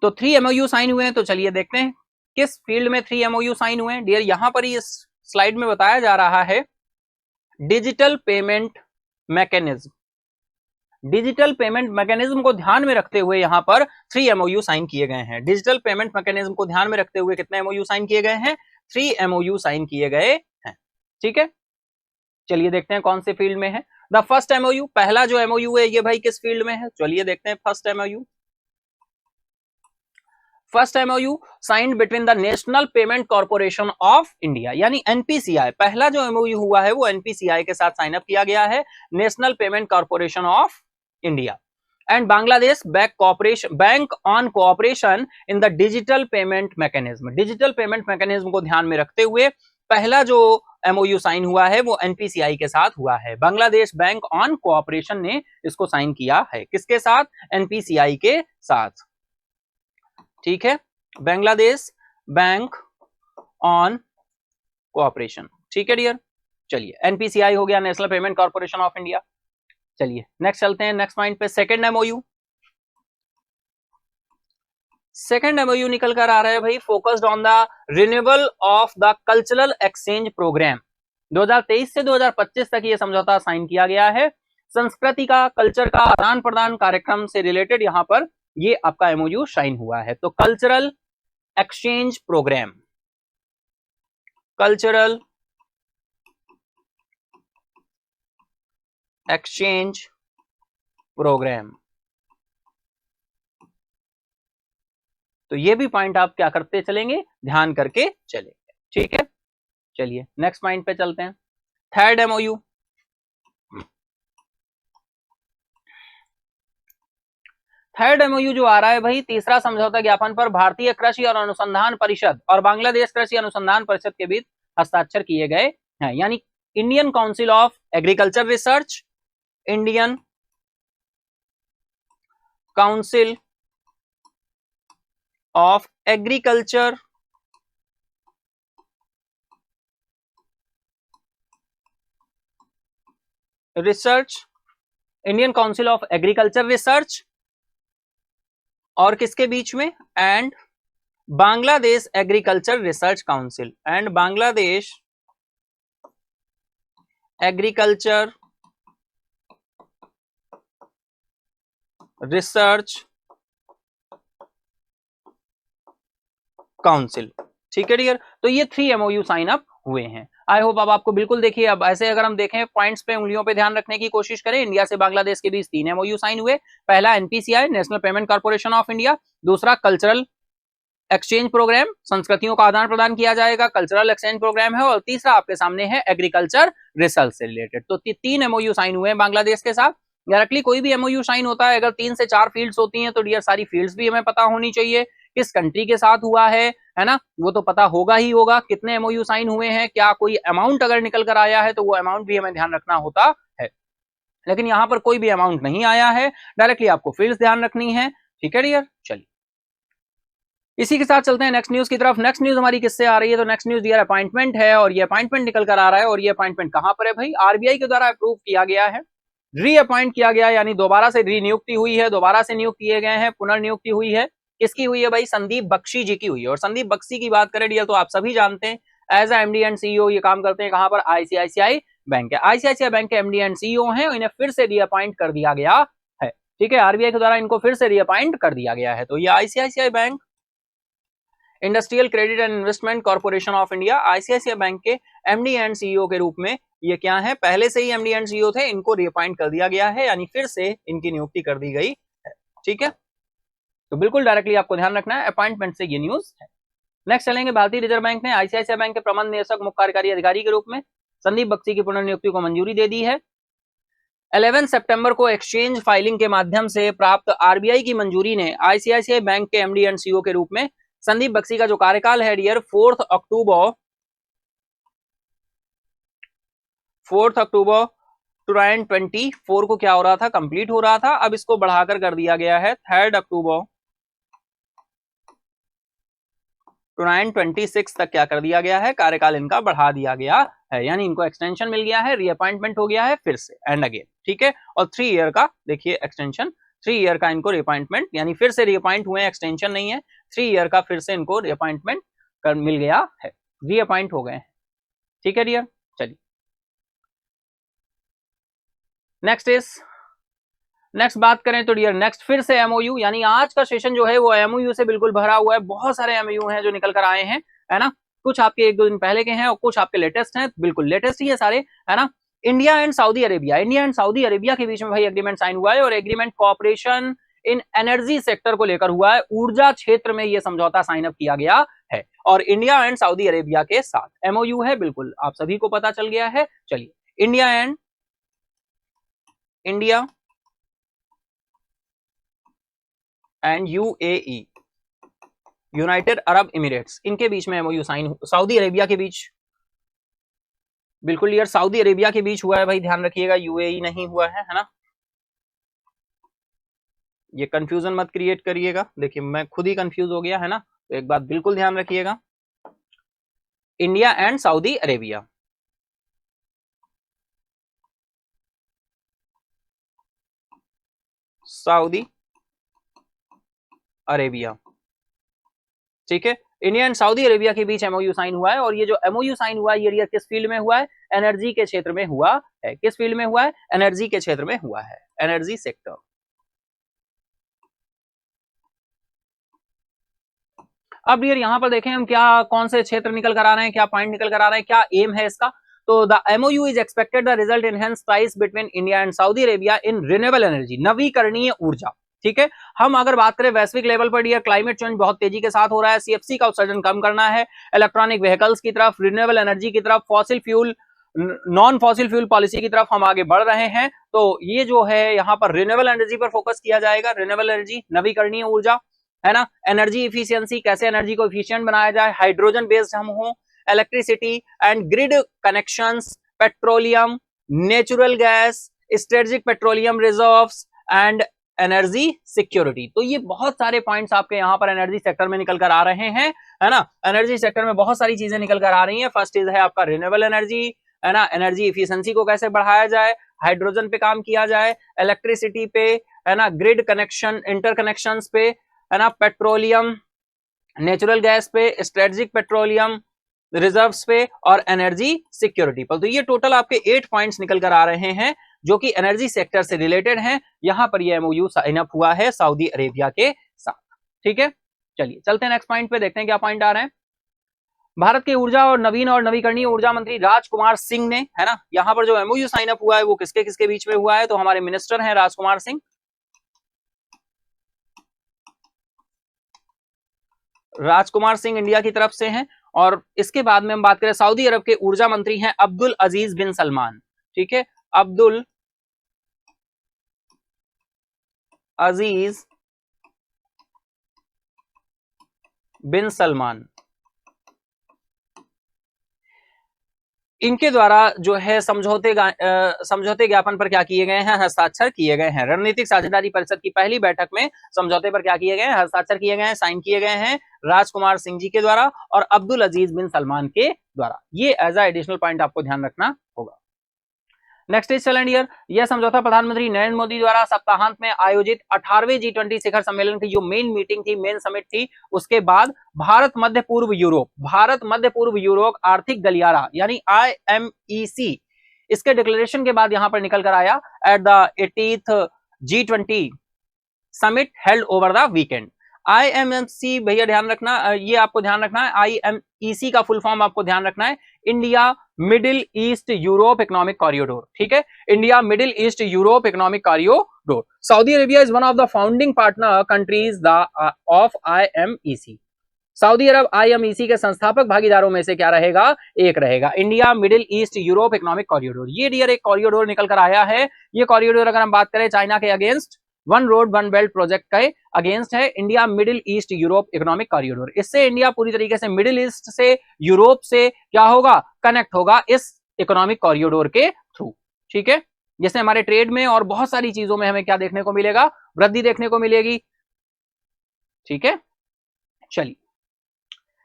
तो 3 MOU साइन हुए हैं। तो चलिए देखते हैं किस फील्ड में 3 MOU साइन हुए हैं। डियर, यहां पर इस स्लाइड में बताया जा रहा है digital payment mechanism. Digital payment mechanism को ध्यान में रखते हुए यहां पर 3 MOU साइन किए गए हैं। डिजिटल पेमेंट मैकेनिज्म को ध्यान में रखते हुए कितने MOU साइन किए गए हैं? 3 MOU साइन किए गए हैं। ठीक है, चलिए देखते हैं कौन से फील्ड में है। द फर्स्ट MOU, पहला जो MOU है ये भाई किस फील्ड में है? चलिए देखते हैं first MOU। First MOU signed between the national Payment Corporation of India, यानी NPCI। पहला जो MOU हुआ है वो NPCI के साथ साइन अप किया गया है, national Payment Corporation of India. And Bangladesh bank on cooperation in the digital payment mechanism. Digital payment mechanism को ध्यान में रखते हुए पहला जो MOU साइन हुआ है वो NPCI के साथ हुआ है। बांग्लादेश बैंक ऑन कोऑपरेशन ने इसको साइन किया है। किसके साथ? NPCI के साथ। ठीक है, बांग्लादेश बैंक ऑन कोऑपरेशन। ठीक है डियर, चलिए NPCI हो गया, National Payment Corporation of India. चलिए नेक्स्ट चलते हैं, नेक्स्ट पॉइंट पे। सेकंड MOU, सेकंड MOU निकल कर आ रहा है भाई, focused on the renewal of the cultural exchange programme. 2023 से 2025 तक ये समझौता साइन किया गया है। संस्कृति का, कल्चर का आदान प्रदान कार्यक्रम से रिलेटेड यहां पर ये आपका MOU साइन हुआ है। तो cultural exchange programme, cultural exchange programme. तो ये भी पॉइंट आप क्या करते चलेंगे? ध्यान करके चलेंगे। ठीक है, चलिए नेक्स्ट पॉइंट पे चलते हैं। थर्ड MOU, थर्ड MOU जो आ रहा है भाई, तीसरा समझौता ज्ञापन पर भारतीय कृषि और अनुसंधान परिषद और बांग्लादेश कृषि अनुसंधान परिषद के बीच हस्ताक्षर किए गए हैं। यानी Indian council of agriculture research, Indian council of agriculture research, Indian council of agriculture research और किसके बीच में? And Bangladesh agriculture research council, and Bangladesh agriculture research council. ठीक है डियर, तो ये 3 MOU साइन अप हुए हैं। आई होप अब आपको बिल्कुल देखिए। अब ऐसे अगर हम देखें पॉइंट्स पे उंगलियों पे ध्यान रखने की कोशिश करें, इंडिया से बांग्लादेश के बीच 3 MOU साइन हुए। पहला NPCI, national Payment Corporation of India. दूसरा कल्चरल एक्सचेंज प्रोग्राम, संस्कृतियों का आदान प्रदान किया जाएगा, कल्चरल एक्सचेंज प्रोग्राम है। और तीसरा आपके सामने है एग्रीकल्चर रिसर्च से रिलेटेड। तो 3 MOU साइन हुए हैं बांग्लादेश के साथ। डायरेक्टली कोई भी MOU साइन होता है, अगर 3 से 4 फील्ड्स होती हैं तो डियर सारी फील्ड्स भी हमें पता होनी चाहिए। किस कंट्री के साथ हुआ है ना, वो तो पता होगा ही होगा। कितने MOU साइन हुए हैं, क्या कोई अमाउंट अगर निकल कर आया है तो वो अमाउंट भी हमें ध्यान रखना होता है। लेकिन यहाँ पर कोई भी अमाउंट नहीं आया है, डायरेक्टली आपको फील्ड्स ध्यान रखनी है। ठीक है डियर, चलिए इसी के साथ चलते हैं नेक्स्ट न्यूज की तरफ। नेक्स्ट न्यूज हमारी किससे आ रही है? तो नेक्स्ट न्यूज डियर अपॉइंटमेंट है, और ये अपॉइंटमेंट निकल कर आ रहा है। और ये अपॉइंटमेंट कहां पर है भाई? RBI के द्वारा अप्रूव किया गया है, रीअपॉइंट किया गया, यानी दोबारा से रीनियुक्ति हुई है, दोबारा से नियुक्त किए गए हैं, पुनर्नियुक्ति हुई है। किसकी हुई है भाई? संदीप बख्शी जी की हुई है। और संदीप बख्शी की बात करें डियर तो आप सभी जानते हैं, as a MD and CEO ये काम करते हैं। कहां पर? ICICI बैंक है। ICICI बैंक के MD एंड CEO हैं, इन्हें फिर से रीअपॉइंट कर दिया गया है। ठीक है, RBI के द्वारा इनको फिर से रीअपॉइंट कर दिया गया है। तो ये ICICI bank, industrial credit and investment corporation of India, ICICI bank के MD एंड CEO के रूप में ये क्या है? पहले से ही MD एंड CEO थे, इनको रीअपॉइंट कर दिया गया है, यानी फिर से इनकी नियुक्ति कर दी गई है। ठीक है, तो बिल्कुल डायरेक्टली आपको ध्यान रखना है, अपॉइंटमेंट से ये न्यूज है। नेक्स्ट चलेंगे, भारतीय रिजर्व बैंक ने आईसीआईसीआई बैंक के प्रबंध निदेशक मुख्य कार्यकारी अधिकारी के रूप में संदीप बख्शी की पुनर्नियुक्ति को मंजूरी दे दी है। 11 सितंबर को एक्सचेंज फाइलिंग के माध्यम से प्राप्त आरबीआई की मंजूरी ने आईसीआईसीआई बैंक के एमडी एंड सीईओ के रूप में संदीप बख्शी का जो कार्यकाल है डियर 4 अक्टूबर 2024 को क्या हो रहा था, कंप्लीट हो रहा था। अब इसको बढ़ाकर कर दिया गया है 3 अक्टूबर 2026 तक क्या कर दिया गया है, कार्यकाल इनका बढ़ा दिया गया है, यानी इनको एक्सटेंशन मिल गया है, रीअपॉइंटमेंट हो गया है फिर से एंड अगेन, ठीक है। और 3 ईयर का देखिए एक्सटेंशन, 3 ईयर का इनको रीअपॉइंटमेंट, यानी फिर से रीअपॉइंट हुए, एक्सटेंशन नहीं है, 3 ईयर का फिर से इनको रीअपॉइंटमेंट मिल गया है, रीअपॉइंट हो गए हैं, ठीक है डियर। चलिए नेक्स्ट बात करें तो डियर नेक्स्ट फिर से एमओयू, यानी आज का सेशन जो है वो एमओयू से बिल्कुल भरा हुआ है। बहुत सारे एमओयू हैं जो निकल कर आए हैं, है ना। कुछ आपके 1-2 दिन पहले के हैं और कुछ आपके लेटेस्ट हैं, बिल्कुल लेटेस्ट ही है सारे, है ना। इंडिया एंड सऊदी अरेबिया के बीच में भाई एग्रीमेंट साइन हुआ है और agreement cooperation in energy sector को लेकर हुआ है। ऊर्जा क्षेत्र में यह समझौता साइन अप किया गया है और इंडिया एंड सऊदी अरेबिया के साथ एमओयू है, बिल्कुल आप सभी को पता चल गया है। चलिए, India and UAE, United Arab emirates, इनके बीच में एमओयू साइन, सऊदी अरेबिया के बीच, बिल्कुल यार सऊदी अरेबिया के बीच हुआ है भाई, ध्यान रखिएगा, यूएई नहीं हुआ है ना। ये कंफ्यूजन मत क्रिएट करिएगा, देखिए मैं खुद ही कंफ्यूज हो गया है ना, तो एक बात बिल्कुल ध्यान रखिएगा, India and Saudi Arabia, Saudi Arabia, ठीक है। इंडिया एंड सऊदी अरेबिया के बीच एमओयू साइन हुआ है और ये जो एमओयू साइन हुआ है ये किस फील्ड में हुआ है, एनर्जी के क्षेत्र में हुआ है। किस फील्ड में हुआ है, एनर्जी के क्षेत्र में हुआ है, एनर्जी सेक्टर। अब यार यहां पर देखें हम क्या कौन से क्षेत्र निकल कर आ रहे हैं, क्या पॉइंट निकल कर आ रहे हैं, क्या एम है इसका। तो the MOU is expected the result enhance ties between India and Saudi Arabia in renewable energy, नवीकरणीय ऊर्जा, ठीक है। हम अगर बात करें वैश्विक लेवल पर डियर क्लाइमेट चेंज बहुत तेजी के साथ हो रहा है, सीएफसी का उत्सर्जन कम करना है, इलेक्ट्रॉनिक व्हीकल्स की तरफ, रिन्यूएबल एनर्जी की तरफ, fossil fuel non fossil fuel policy की तरफ हम आगे बढ़ रहे हैं। तो ये जो है यहाँ पर रिन्यूएबल एनर्जी पर फोकस किया जाएगा, रिन्यूएबल एनर्जी, नवीकरणीय ऊर्जा, है ना। एनर्जी इफिशियंसी, कैसे एनर्जी को इफिशिएंट बनाया जाए, हाइड्रोजन बेस्ड हम हो, electricity and grid connections, petroleum, natural gas, strategic petroleum reserves and energy security. तो ये बहुत सारे पॉइंट्स आपके यहाँ पर एनर्जी सेक्टर में निकल कर आ रहे हैं, है ना। एनर्जी सेक्टर में बहुत सारी चीजें निकल कर आ रही हैं। फर्स्ट इज है आपका रिन्यूएबल एनर्जी, है ना, एनर्जी इफिशियंसी को कैसे बढ़ाया जाए, हाइड्रोजन पे काम किया जाए, इलेक्ट्रिसिटी पे, है ना, ग्रिड कनेक्शन इंटरकनेक्शंस पे, है ना, पेट्रोलियम, नेचुरल गैस पे, स्ट्रेटेजिक पेट्रोलियम रिजर्व्स पे और एनर्जी सिक्योरिटी पर। तो ये टोटल आपके 8 पॉइंट्स निकल कर आ रहे हैं जो कि एनर्जी सेक्टर से रिलेटेड हैं। यहां पर ये एमओयू साइन अप हुआ है सऊदी अरेबिया के साथ, ठीक है। चलिए चलते हैं नेक्स्ट पॉइंट पे, देखते हैं क्या पॉइंट आ रहे हैं। भारत के ऊर्जा और नवीकरणीय ऊर्जा मंत्री राजकुमार सिंह ने, है ना, यहां पर जो एमओयू साइन अप हुआ है वो किसके किसके बीच में हुआ है, तो हमारे मिनिस्टर हैं राजकुमार सिंह, इंडिया की तरफ से हैं। और इसके बाद में हम बात करें सऊदी अरब के ऊर्जा मंत्री हैं अब्दुल अजीज बिन सलमान, ठीक है, अब्दुल अजीज बिन सलमान। इनके द्वारा जो है समझौते ज्ञापन पर क्या किए गए हैं, हस्ताक्षर किए गए हैं। रणनीतिक साझेदारी परिषद की पहली बैठक में समझौते पर क्या किए गए हैं, हस्ताक्षर किए गए हैं, साइन किए गए हैं राजकुमार सिंह जी के द्वारा और अब्दुल अजीज बिन सलमान के द्वारा। ये एज अ एडिशनल पॉइंट आपको ध्यान रखना होगा। नेक्स्ट इज चैलेंज ईयर, यह समझौता प्रधानमंत्री नरेंद्र मोदी द्वारा सप्ताहांत में आयोजित 18वें G20 शिखर सम्मेलन की जो मेन मीटिंग थी, मेन समिट थी, उसके बाद भारत मध्य पूर्व यूरोप आर्थिक गलियारा यानी IMEC, इसके डिक्लेरेशन के बाद यहां पर निकल कर आया at the 80th G20 summit held over the weekend. IMEC भैया ध्यान रखना, ये आपको ध्यान रखना है, IMEC का फुल फॉर्म आपको ध्यान रखना है, India middle east Europe economic corridor, ठीक है, India middle east Europe economic corridor. Saudi Arabia is one of the founding partner countries of IMEC। Saudi Arab IMEC के संस्थापक भागीदारों में से क्या रहेगा, एक रहेगा, India middle east Europe economic corridor. ये डियर एक कॉरिडोर निकल कर आया है। ये कॉरिडोर अगर हम बात करें चाइना के against one road one belt project के अगेंस्ट है, India middle east Europe economic corridor. इससे इंडिया पूरी तरीके से मिडिल ईस्ट से यूरोप से क्या होगा, कनेक्ट होगा इस इकोनॉमिक कॉरिडोर के थ्रू, ठीक है, जिससे हमारे ट्रेड में और बहुत सारी चीजों में हमें क्या देखने को मिलेगा, वृद्धि देखने को मिलेगी, ठीक है। चलिए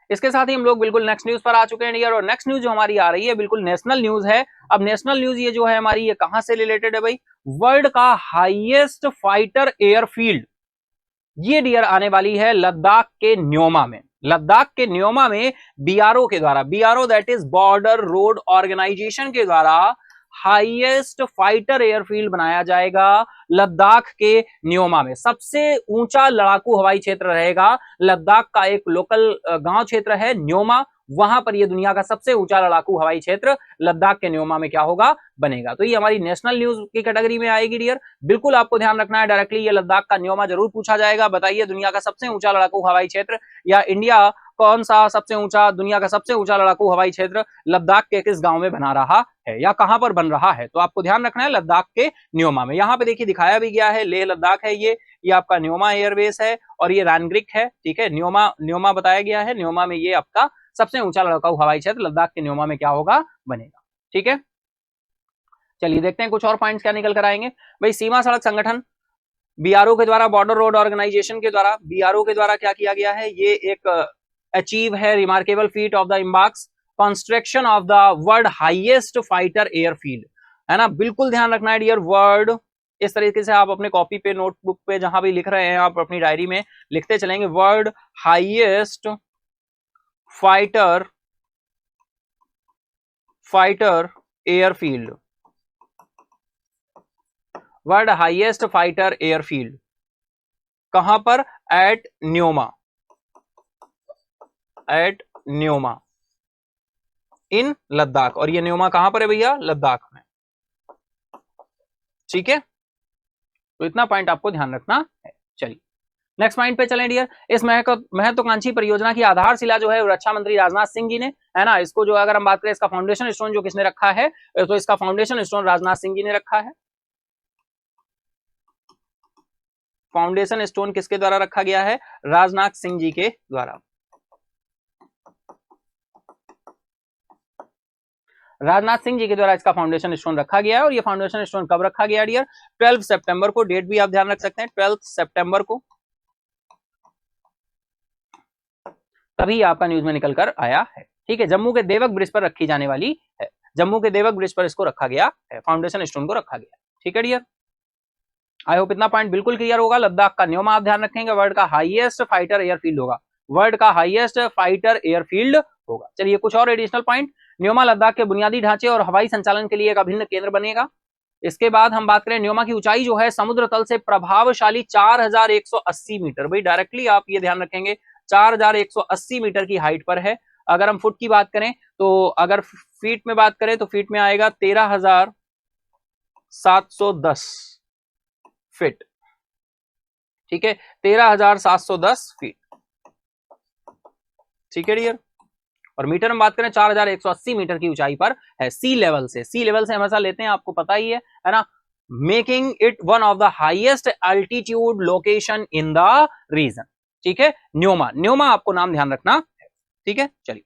इसके साथ ही हम लोग बिल्कुल नेक्स्ट न्यूज पर आ चुके हैं डियर, और नेक्स्ट न्यूज जो हमारी आ रही है बिल्कुल नेशनल न्यूज है। अब नेशनल न्यूज ये जो है हमारी, ये कहां से रिलेटेड है भाई, वर्ल्ड का हाईएस्ट फाइटर एयरफील्ड, ये डियर आने वाली है लद्दाख के न्योमा में। लद्दाख के न्योमा में BRO के द्वारा, BRO that is Border Road Organisation के द्वारा हाईएस्ट फाइटर एयरफील्ड बनाया जाएगा लद्दाख के न्योमा में। सबसे ऊंचा लड़ाकू हवाई क्षेत्र रहेगा, लद्दाख का एक लोकल गांव क्षेत्र है न्योमा, वहां पर यह दुनिया का सबसे ऊंचा लड़ाकू हवाई क्षेत्र लद्दाख के न्योमा में क्या होगा, बनेगा। तो ये हमारी नेशनल न्यूज की कैटेगरी में आएगी डियर, बिल्कुल आपको ध्यान रखना है, डायरेक्टली ये लद्दाख का न्योमा जरूर पूछा जाएगा। बताइए दुनिया का सबसे ऊंचा लड़ाकू हवाई क्षेत्र, या इंडिया कौन सा सबसे ऊंचा, दुनिया का सबसे ऊंचा लड़ाकू हवाई क्षेत्र लद्दाख के किस गांव में बना रहा है या कहां पर बन रहा है, तो आपको ध्यान रखना है लद्दाख के न्योमा में। यहाँ पे देखिए दिखाया भी गया है, लेह लद्दाख है ये आपका न्योमा एयरबेस है, और ये रैनग्रिक है, ठीक है, न्योमा बताया गया है, न्योमा में ये आपका सबसे ऊंचा लड़ाकू हवाई क्षेत्र लद्दाख के न्योमा में क्या होगा, बनेगा, ठीक है। चलिए देखते हैं कुछ और पॉइंट्स क्या निकल कर आएंगे भाई। सीमा सड़क संगठन BRO के द्वारा, बॉर्डर रोड ऑर्गेनाइजेशन के द्वारा, BRO के द्वारा क्या किया गया है, ये एक अचीव है रिमार्केबल फीट ऑफ द इम्बाक्स construction of the world highest fighter airfield, है ना, बिल्कुल ध्यान रखना है डियर, वर्ल्ड, इस तरीके से आप अपने कॉपी पे, नोटबुक पे, जहां भी लिख रहे हैं आप अपनी डायरी में लिखते चलेंगे, world highest fighter airfield, world highest fighter airfield कहां पर, एट न्योमा इन लद्दाख, और ये न्योमा कहां पर है भैया, लद्दाख में, ठीक है, तो इतना पॉइंट आपको ध्यान रखना है। चलिए नेक्स्ट पॉइंट पे चलें डियर। इस महत्वाकांक्षी परियोजना की आधारशिला जो है रक्षा मंत्री राजनाथ सिंह जी ने, है ना, इसको जो अगर हम बात करें, इसका फाउंडेशन स्टोन जो किसने रखा है, तो इसका फाउंडेशन स्टोन राजनाथ सिंह जी ने रखा है। फाउंडेशन स्टोन किसके द्वारा रखा गया है, राजनाथ सिंह जी के द्वारा। राजनाथ सिंह जी के द्वारा इसका फाउंडेशन स्टोन रखा गया है, और ये फाउंडेशन स्टोन कब रखा गया डियर, 12 सितंबर को, डेट भी आप ध्यान रख सकते हैं, 12 सितंबर को, तभी आपका न्यूज में निकल कर आया है, ठीक है। जम्मू के देवक ब्रिज पर रखी जाने वाली है, जम्मू के देवक ब्रिज पर इसको रखा गया है, फाउंडेशन स्टोन को रखा गया, ठीक है डियर। आई होप इतना पॉइंट बिल्कुल क्लियर होगा। लद्दाख का न्योमा आप ध्यान रखेंगे, वर्ल्ड का हाईएस्ट फाइटर एयरफील्ड होगा, वर्ल्ड का हाईएस्ट फाइटर एयरफील्ड होगा। चलिए कुछ और एडिशनल पॉइंट, न्योमा लद्दाख के बुनियादी ढांचे और हवाई संचालन के लिए एक अभिन्न केंद्र बनेगा। इसके बाद हम बात करें, न्योमा की ऊंचाई जो है समुद्र तल से प्रभावशाली 4180 मीटर, भाई डायरेक्टली आप ये ध्यान रखेंगे 4180 मीटर की हाइट पर है। अगर हम फुट की बात करें, तो अगर फीट में बात करें तो फीट में आएगा 13,710 फीट, ठीक है, 13,710 फीट, ठीक है डियर। और मीटर में बात करें 4180 मीटर की ऊंचाई पर है, सी लेवल से, सी लेवल से हमेशा लेते हैं, आपको पता ही है ना, making it one of the highest altitude location in the region, ठीक है। न्योमा, न्योमा आपको नाम ध्यान रखना है, ठीक है। चलिए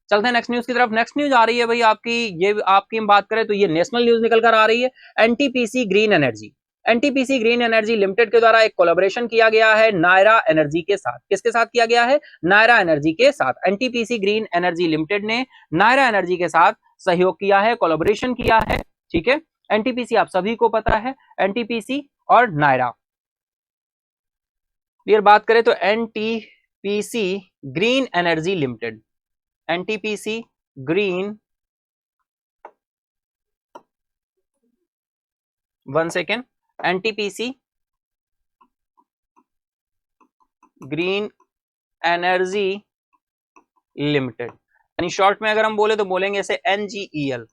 चलते हैं नेक्स्ट न्यूज की तरफ। नेक्स्ट न्यूज आ रही है भाई आपकी, ये आपकी हम बात करें तो ये नेशनल न्यूज निकल कर आ रही है। NTPC green energy, NTPC green energy limited के द्वारा एक कोलैबोरेशन किया गया है नायरा एनर्जी के साथ। किसके साथ किया गया है, नायरा एनर्जी के साथ। एनटीपीसी ग्रीन एनर्जी लिमिटेड ने नायरा एनर्जी के साथ सहयोग किया है, कोलैबोरेशन किया है, ठीक है। एनटीपीसी आप सभी को पता है, एनटीपीसी और नायरा, फिर बात करें तो NTPC green energy limited, NTPC green, one second, NTPC green energy limited, यानी शॉर्ट में अगर हम बोले तो बोलेंगे इसे NGEL।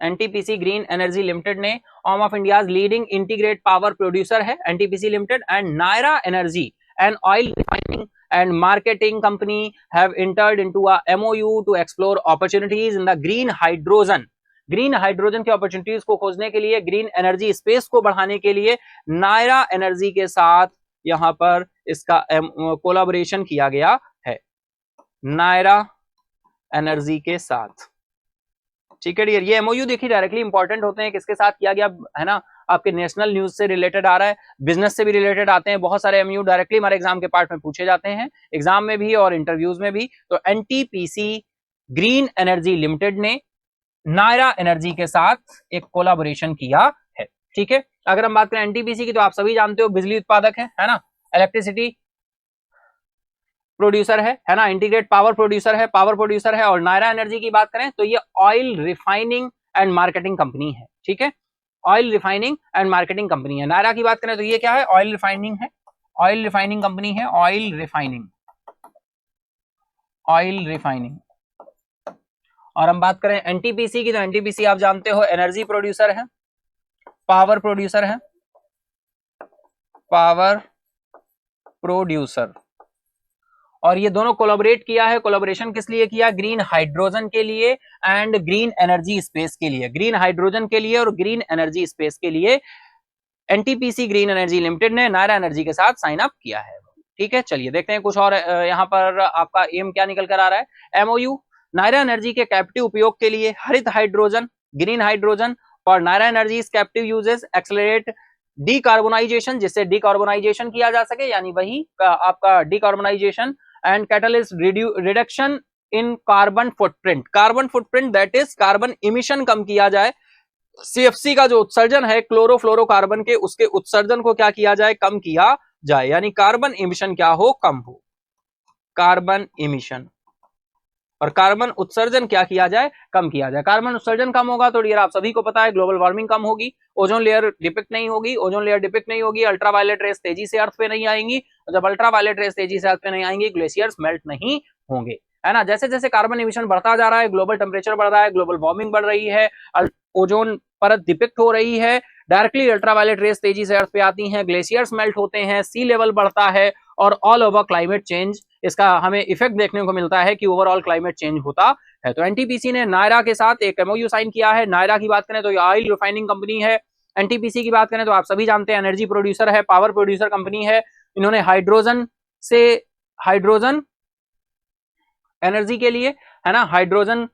NTPC green energy limited ने arm of India's leading integrate power producer है NTPC limited, and Nayara energy and oil refining and marketing company have entered into a MOU to explore opportunities in the green hydrogen की opportunities को खोजने के लिए, green energy space को बढ़ाने के लिए नायरा एनर्जी के साथ यहां पर इसका कोलैबोरेशन किया गया है, नायरा एनर्जी के साथ। ठीक है डियर, ये MOU देखिए डायरेक्टली इंपॉर्टेंट होते हैं, किसके साथ किया गया है ना, आपके नेशनल न्यूज से रिलेटेड आ रहा है, बिजनेस से भी रिलेटेड आते हैं, बहुत सारे MOU डायरेक्टली हमारे एग्जाम के पार्ट में पूछे जाते हैं, एग्जाम में भी और इंटरव्यूज में भी। तो NTPC ग्रीन एनर्जी लिमिटेड ने नायरा एनर्जी के साथ एक कोलैबोरेशन किया है। ठीक है, अगर हम बात करें NTPC की तो आप सभी जानते हो बिजली उत्पादक है ना, इलेक्ट्रिसिटी प्रोड्यूसर है ना, इंटीग्रेट पावर प्रोड्यूसर है, और नायरा एनर्जी की बात करें तो ये oil refining and marketing company है। ठीक है, oil refining and marketing company है। नायरा की बात करें तो ये क्या है, ऑयल रिफाइनिंग है, ऑयल रिफाइनिंग कंपनी है, ऑयल रिफाइनिंग। और हम बात करें NTPC की तो NTPC आप जानते हो एनर्जी प्रोड्यूसर है, पावर प्रोड्यूसर, और ये दोनों कोलैबोरेट किया है। कोलैबोरेशन किस लिए किया, ग्रीन हाइड्रोजन के लिए एंड ग्रीन एनर्जी स्पेस के लिए, ग्रीन हाइड्रोजन के लिए और ग्रीन एनर्जी स्पेस के लिए NTPC ग्रीन एनर्जी लिमिटेड ने नायरा एनर्जी के साथ साइन अप किया है। ठीक है, चलिए देखते हैं कुछ और यहाँ पर आपका एम क्या निकल कर आ रहा है। MOU नायरा एनर्जी के कैप्टिव उपयोग के लिए हरित हाइड्रोजन, ग्रीन हाइड्रोजन और Nayara energy captive uses accelerate decarbonization, जिससे डीकार्बोनाइजेशन किया जा सके, यानी वही आपका decarbonization and catalyst reduction in carbon footprint that is carbon emission कम किया जाए। CFC का जो उत्सर्जन है क्लोरोफ्लोरोकार्बन के, उसके उत्सर्जन को क्या किया जाए, कम किया जाए, यानी कार्बन इमिशन क्या हो, कम हो, कार्बन इमिशन, और कार्बन उत्सर्जन क्या किया जाए, कम किया जाए। कार्बन उत्सर्जन कम होगा तो डियर आप सभी को पता है ग्लोबल वार्मिंग कम होगी, ओजोन लेयर डिपिक्ट नहीं होगी, अल्ट्रावायलेट रेस तेजी से अर्थ पे नहीं आएंगी, और जब अल्ट्रावायलेट रेस तेजी से अर्थ पे नहीं आएंगी ग्लेशियर्स मेल्ट नहीं होंगे, है ना। जैसे जैसे कार्बन इमिशन बढ़ता जा रहा है, ग्लोबल टेम्परेचर बढ़ रहा है, ग्लोबल वार्मिंग बढ़ रही है, ओजोन परत डिपिक्ट हो रही है, डायरेक्टली अल्ट्रावायलेट रेस तेजी से अर्थ पे आती हैं, ग्लेशियर्स मेल्ट होते हैं, सी लेवल बढ़ता है, और ऑल ओवर क्लाइमेट चेंज, इसका हमें इफेक्ट देखने को मिलता है कि ओवरऑल क्लाइमेट चेंज होता है। तो NTPC ने नायरा के साथ एक MOU साइन किया है। नायरा की बात करें तो ये ऑयल रिफाइनिंग कंपनी है। NTPC की बात करें तो आप सभी जानते हैं एनर्जी प्रोड्यूसर है, पावर प्रोड्यूसर कंपनी है। इन्होंने हाइड्रोजन एनर्जी के लिए, है ना,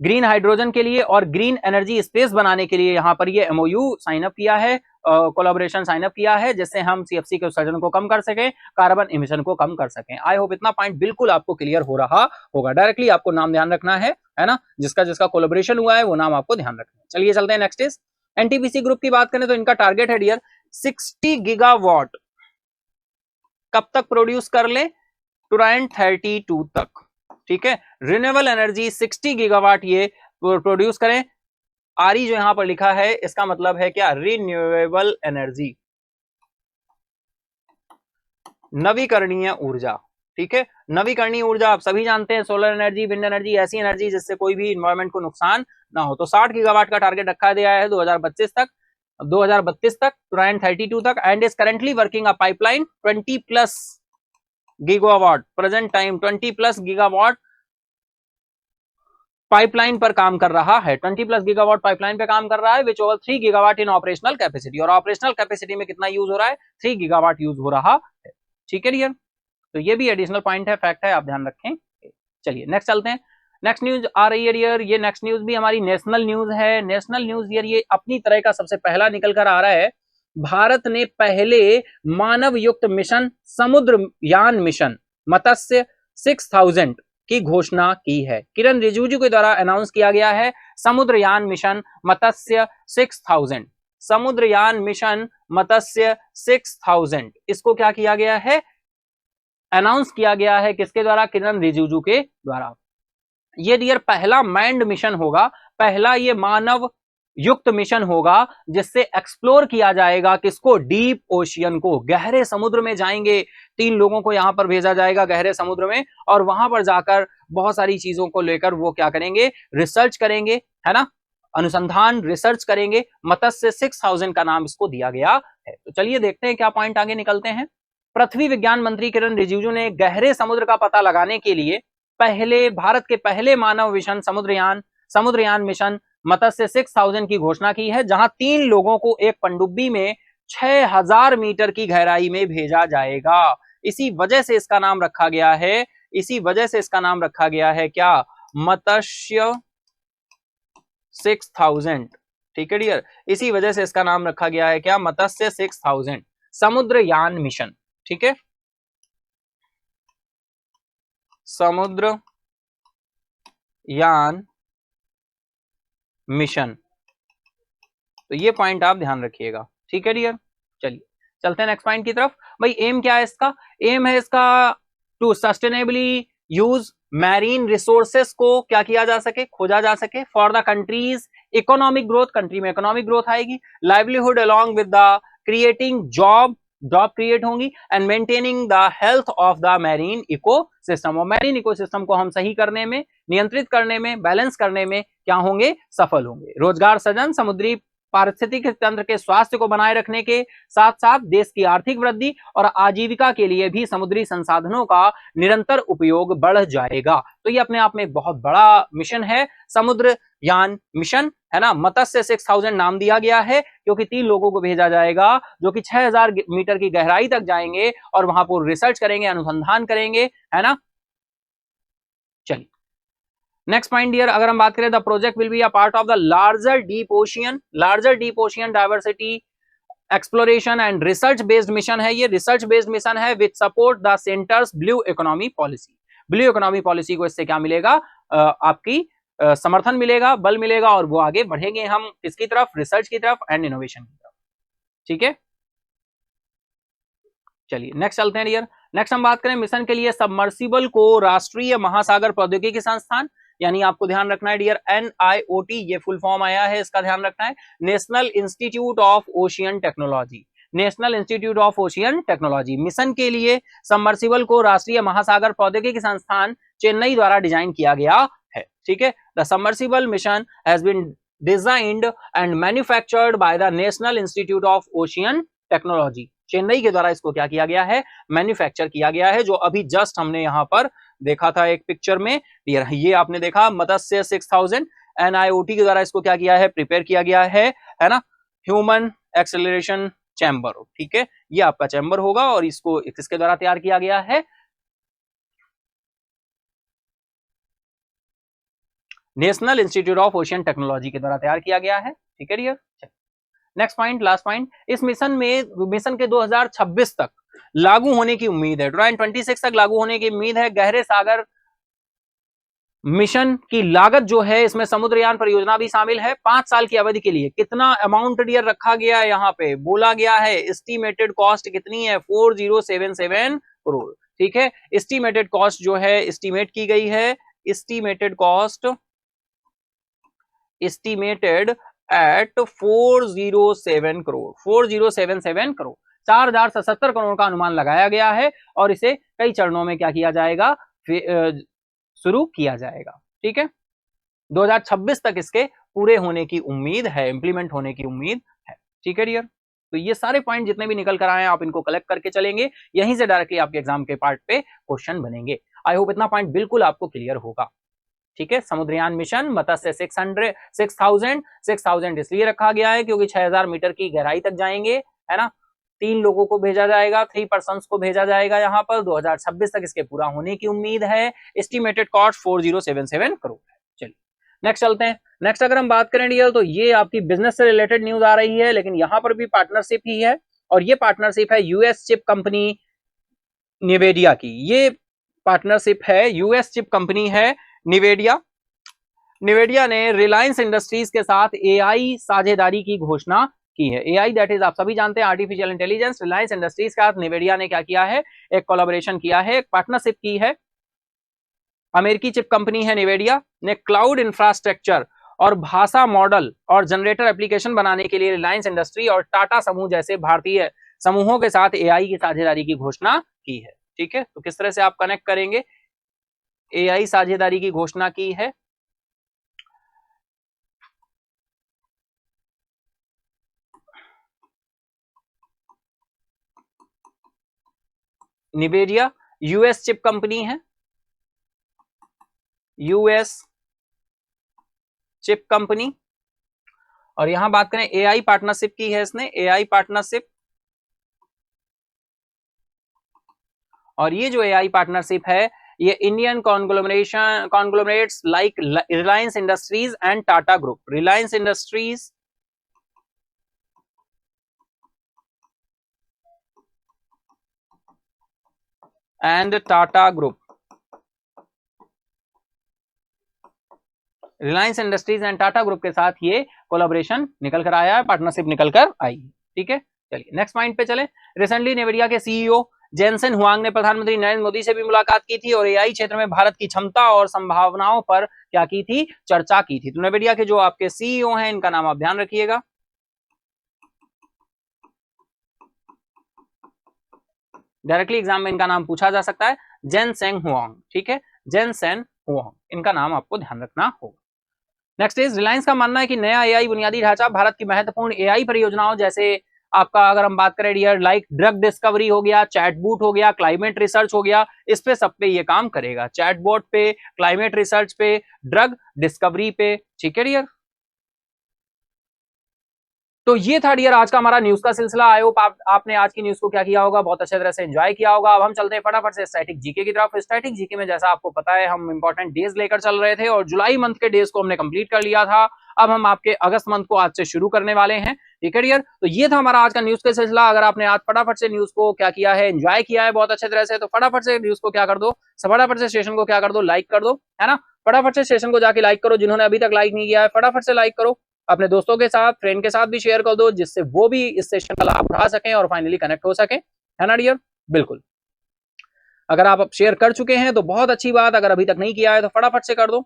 ग्रीन हाइड्रोजन के लिए और ग्रीन एनर्जी स्पेस बनाने के लिए यहाँ पर ये MOU साइन अप किया है, कोलैबोरेशन साइन अप किया है, जिससे हम CFC के उत्सर्जन को कम कर सकें, कार्बन इमिशन को कम कर सकें। आई होप इतना पॉइंट बिल्कुल आपको क्लियर हो रहा होगा। डायरेक्टली आपको नाम ध्यान रखना है ना, जिसका कोलैबोरेशन हुआ है वो नाम आपको ध्यान रखना है। चलिए चलते हैं नेक्स्ट इज NTPC ग्रुप की बात करें तो इनका टारगेट है डियर 60 गीगावाट कब तक प्रोड्यूस कर ले, 2032 तक। ठीक है, रिन्यूएबल एनर्जी 60 गीगावाट ये प्रोड्यूस करें। RE जो यहां पर लिखा है इसका मतलब है क्या, रिन्यूएबल एनर्जी, नवीकरणीय ऊर्जा। ठीक है, नवीकरणीय ऊर्जा आप सभी जानते हैं, सोलर एनर्जी, विंड एनर्जी, ऐसी एनर्जी जिससे कोई भी इन्वायरमेंट को नुकसान ना हो। तो 60 गीगावाट का टारगेट रखा गया है 2032 तक, 2032 तक, and is currently working a pipeline 20 plus gigawatt, present time 20 plus gigawatt pipeline पर काम कर रहा है, 20 प्लस गीगावाट पाइपलाइन पे काम कर रहा है, विच ओवर 3 गीगावाट इन ऑपरेशनल कैपेसिटी, और ऑपरेशनल कैपेसिटी में कितना यूज हो रहा है, 3 गीगावाट यूज हो रहा है। ठीक है डियर, तो ये भी एडिशनल पॉइंट है, फैक्ट है, आप ध्यान रखें। चलिए नेक्स्ट चलते हैं। नेक्स्ट न्यूज आ रही है डियर, ये नेक्स्ट न्यूज भी हमारी नेशनल न्यूज है। नेशनल न्यूज डियर ये अपनी तरह का सबसे पहला निकल कर आ रहा है। भारत ने पहले मानव युक्त मिशन समुद्रयान मिशन मत्स्य 6000 की घोषणा की है। किरण रिजिजू के द्वारा अनाउंस किया गया है समुद्रयान मिशन मत्स्य 6000, समुद्रयान मिशन मत्स्य 6000, इसको क्या किया गया है, अनाउंस किया गया है, किसके द्वारा, किरण रिजिजू के द्वारा। ये डियर पहला मैन्ड मिशन होगा, पहला ये मानव युक्त मिशन होगा जिससे एक्सप्लोर किया जाएगा किसको, डीप ओशियन को, गहरे समुद्र में जाएंगे। 3 लोगों को यहां पर भेजा जाएगा गहरे समुद्र में, और वहां पर जाकर बहुत सारी चीजों को लेकर वो क्या करेंगे, रिसर्च करेंगे, है ना, अनुसंधान रिसर्च करेंगे। मत्स्य 6000 का नाम इसको दिया गया है। तो चलिए देखते हैं क्या पॉइंट आगे निकलते हैं। पृथ्वी विज्ञान मंत्री किरण रिजिजू ने गहरे समुद्र का पता लगाने के लिए भारत के पहले मानव मिशन समुद्रयान मिशन मत्स्य 6000 की घोषणा की है, जहां 3 लोगों को एक पनडुब्बी में 6000 मीटर की गहराई में भेजा जाएगा। इसी वजह से इसका नाम रखा गया है क्या, मत्स्य 6000। ठीक है डियर, इसी वजह से इसका नाम रखा गया है क्या, मत्स्य 6000 समुद्रयान मिशन। ठीक है, समुद्रयान मिशन, तो ये पॉइंट आप ध्यान रखिएगा। ठीक है डियर, चलिए चलते हैं नेक्स्ट पॉइंट की तरफ। भाई एम क्या है इसका, एम है इसका to sustainably use marine resources को क्या किया जा सके, खोजा जा सके, for the country's economic growth, country में इकोनॉमिक ग्रोथ आएगी, livelihood along with the creating job create होंगी, and maintaining the health of the marine ecosystem, और मैरीन इकोसिस्टम को हम सही करने में, नियंत्रित करने में, बैलेंस करने में क्या होंगे, सफल होंगे। रोजगार सृजन, समुद्री पारिस्थितिक तंत्र के स्वास्थ्य को बनाए रखने के साथ साथ देश की आर्थिक वृद्धि और आजीविका के लिए भी समुद्री संसाधनों का निरंतर उपयोग बढ़ जाएगा। तो ये अपने आप में एक बहुत बड़ा मिशन है, समुद्रयान मिशन, है ना। मत्स्य 6000 नाम दिया गया है क्योंकि 3 लोगों को भेजा जाएगा जो कि 6000 मीटर की गहराई तक जाएंगे और वहां पर रिसर्च करेंगे, अनुसंधान करेंगे, है ना। चलिए नेक्स्ट पॉइंट डियर, अगर हम बात करें, the project will be a part of the larger deep ocean diversity exploration and research based mission है। ये रिसर्च बेस्ड मिशन है विच support the centres blue economy policy. Blue economy policy को इससे क्या मिलेगा, आपकी समर्थन मिलेगा, बल मिलेगा, और वो आगे बढ़ेंगे हम किसकी तरफ, रिसर्च की तरफ एंड इनोवेशन की तरफ। ठीक है, चलिए नेक्स्ट चलते हैं डियर। नेक्स्ट हम बात करें मिशन के लिए सबमर्सिबल को राष्ट्रीय महासागर प्रौद्योगिकी संस्थान, यानी आपको ध्यान रखना है डियर, NIOT ये फुल फॉर्म आया है, इसका ध्यान रखना है, National Institute of Ocean technology, national Institute of Ocean technology. Mission के लिए सबमर्सिबल को राष्ट्रीय महासागर प्रौद्योगिकी संस्थान चेन्नई द्वारा डिजाइन किया गया है। ठीक है, the submersible mission has been designed and manufactured by the National Institute of Ocean Technology. Chennai के द्वारा इसको क्या किया गया है, मैन्युफैक्चर किया गया है, जो अभी जस्ट हमने यहां पर देखा था एक पिक्चर में। ये आपने देखा मत्स्य 6000, NIOT के द्वारा इसको क्या किया है, प्रिपेयर किया गया है ना, ह्यूमन एक्सेलरेशन चैम्बर। ठीक है, ये आपका चैम्बर होगा और इसको किसके द्वारा तैयार किया गया है, National Institute of Ocean Technology के द्वारा तैयार किया गया है। ठीक है dear, next point, last point, इस मिशन के 2026 तक लागू होने की उम्मीद है, 2026 तक लागू होने की उम्मीद है। गहरे सागर मिशन की लागत जो है, इसमें समुद्रयान परियोजना भी शामिल है। 5 साल की अवधि के लिए कितना अमाउंट डियर रखा गया है, यहाँ पे बोला गया है एस्टिमेटेड कॉस्ट कितनी है, 4077 करोड़। ठीक है, एस्टिमेटेड कॉस्ट जो है, एस्टिमेट की गई है, estimated cost estimated at 407 crore, 4077 crore, 4077 crore का अनुमान लगाया गया है, और इसे कई चरणों में क्या किया जाएगा, शुरू किया जाएगा। ठीक है, 2026 तक इसके पूरे होने की उम्मीद है, इंप्लीमेंट होने की उम्मीद है। ठीक है डियर, तो ये सारे पॉइंट जितने भी निकल कर आए हैं आप इनको कलेक्ट करके चलेंगे, यहीं से डायरेक्टली आपके एग्जाम के पार्ट पे क्वेश्चन बनेंगे। आई होप इतना पॉइंट बिल्कुल आपको क्लियर होगा। ठीक है, समुद्रयान मिशन मत्स्य 6000 इसलिए रखा गया है क्योंकि 6000 मीटर की गहराई तक जाएंगे, है ना। 3 लोगों को भेजा जाएगा, 3 पर्सन्स को भेजा जाएगा यहाँ पर, 2026 तक इसके पूरा होने की उम्मीद है। एस्टिमेटेड कॉस्ट 4077 करोड़ है। चलिए नेक्स्ट चलते हैं। नेक्स्ट अगर हम बात करें डियर, तो ये आपकी बिजनेस से रिलेटेड न्यूज आ रही है, लेकिन यहाँ पर भी पार्टनरशिप ही है, और ये पार्टनरशिप है यूएस चिप कंपनी निवेडिया की। ये पार्टनरशिप है, यूएस चिप कंपनी है निवेडिया ने रिलायंस इंडस्ट्रीज के साथ एआई साझेदारी की घोषणा की है। एआई दैट इज आप सभी जानते हैं, आर्टिफिशियल इंटेलिजेंस। रिलायंस इंडस्ट्रीज के साथ निवेडिया ने क्या किया है, एक कोलैबोरेशन किया है, एक पार्टनरशिप की है। अमेरिकी चिप कंपनी है निवेडिया ने क्लाउड इंफ्रास्ट्रक्चर और भाषा मॉडल और जनरेटर एप्लीकेशन बनाने के लिए रिलायंस इंडस्ट्री और टाटा समूह जैसे भारतीय समूहों के साथ एआई की साझेदारी की घोषणा की है। ठीक है, तो किस तरह से आप कनेक्ट करेंगे, एआई साझेदारी की घोषणा की है। निवेदिया यूएस चिप कंपनी है, यूएस चिप कंपनी। और यहां बात करें एआई पार्टनरशिप की है इसने, एआई पार्टनरशिप। और ये जो एआई पार्टनरशिप है ये Indian conglomerates like Reliance industries and Tata group, Reliance industries and Tata group, Reliance industries and Tata group के साथ ये कोलैबोरेशन निकल कर आया है, पार्टनरशिप निकल कर आई है। ठीक है, चलिए नेक्स्ट पॉइंट पे चले। रिसेंटली नेविडिया के सीईओ जेनसेन हुआंग ने प्रधानमंत्री नरेंद्र मोदी से भी मुलाकात की थी और एआई क्षेत्र में भारत की क्षमता और संभावनाओं पर क्या की थी, चर्चा की थी। तो नेविडिया के जो आपके सीईओ हैं इनका नाम आप ध्यान रखिएगा, डायरेक्टली एग्जाम में इनका नाम पूछा जा सकता है, जेनसेन हुआंग। ठीक है, जेनसेन हुआंग, इनका नाम आपको ध्यान रखना होगा। नेक्स्ट इज रिलायंस का मानना है कि नया एआई बुनियादी ढांचा भारत की महत्वपूर्ण एआई परियोजनाओं जैसे आपका अगर हम बात करें डियर लाइक ड्रग डिस्कवरी हो गया, चैटबॉट हो गया, क्लाइमेट रिसर्च हो गया, इस पे सब पे ये काम करेगा, चैटबॉट पे, क्लाइमेट रिसर्च पे, ड्रग डिस्कवरी पे। ठीक है डियर, तो ये था डियर आज का हमारा न्यूज का सिलसिला। आई होप आपने आज की न्यूज को क्या किया होगा, बहुत अच्छे तरह से एंजॉय किया होगा। अब हम चलते हैं फटाफट से स्टैटिक जीके की तरफ। स्टैटिक जीके में जैसा आपको पता है हम इंपॉर्टेंट डेज लेकर चल रहे थे और जुलाई मंथ के डेज को हमने कंप्लीट कर लिया था। अब हम आपके अगस्त मंथ को आज से शुरू करने वाले हैं। ठीक है डियर, तो ये था हमारा आज का न्यूज का सिलसिला। अगर आपने आज फटाफट से न्यूज को क्या किया है, एंजॉय किया है बहुत अच्छे तरह से, तो फटाफट से न्यूज को क्या कर दो, फटाफट से सेशन को क्या कर दो, लाइक कर दो, है ना। फटाफट से सेशन को जाके लाइक करो, जिन्होंने अभी तक लाइक नहीं किया है फटाफट से लाइक करो, अपने दोस्तों के साथ, फ्रेंड के साथ भी शेयर कर दो, जिससे वो भी इस सेशन का लाभ उठा सकें और फाइनली कनेक्ट हो सके, है ना डियर। बिल्कुल, अगर आप अब शेयर कर चुके हैं तो बहुत अच्छी बात, अगर अभी तक नहीं किया है तो फटाफट से कर दो।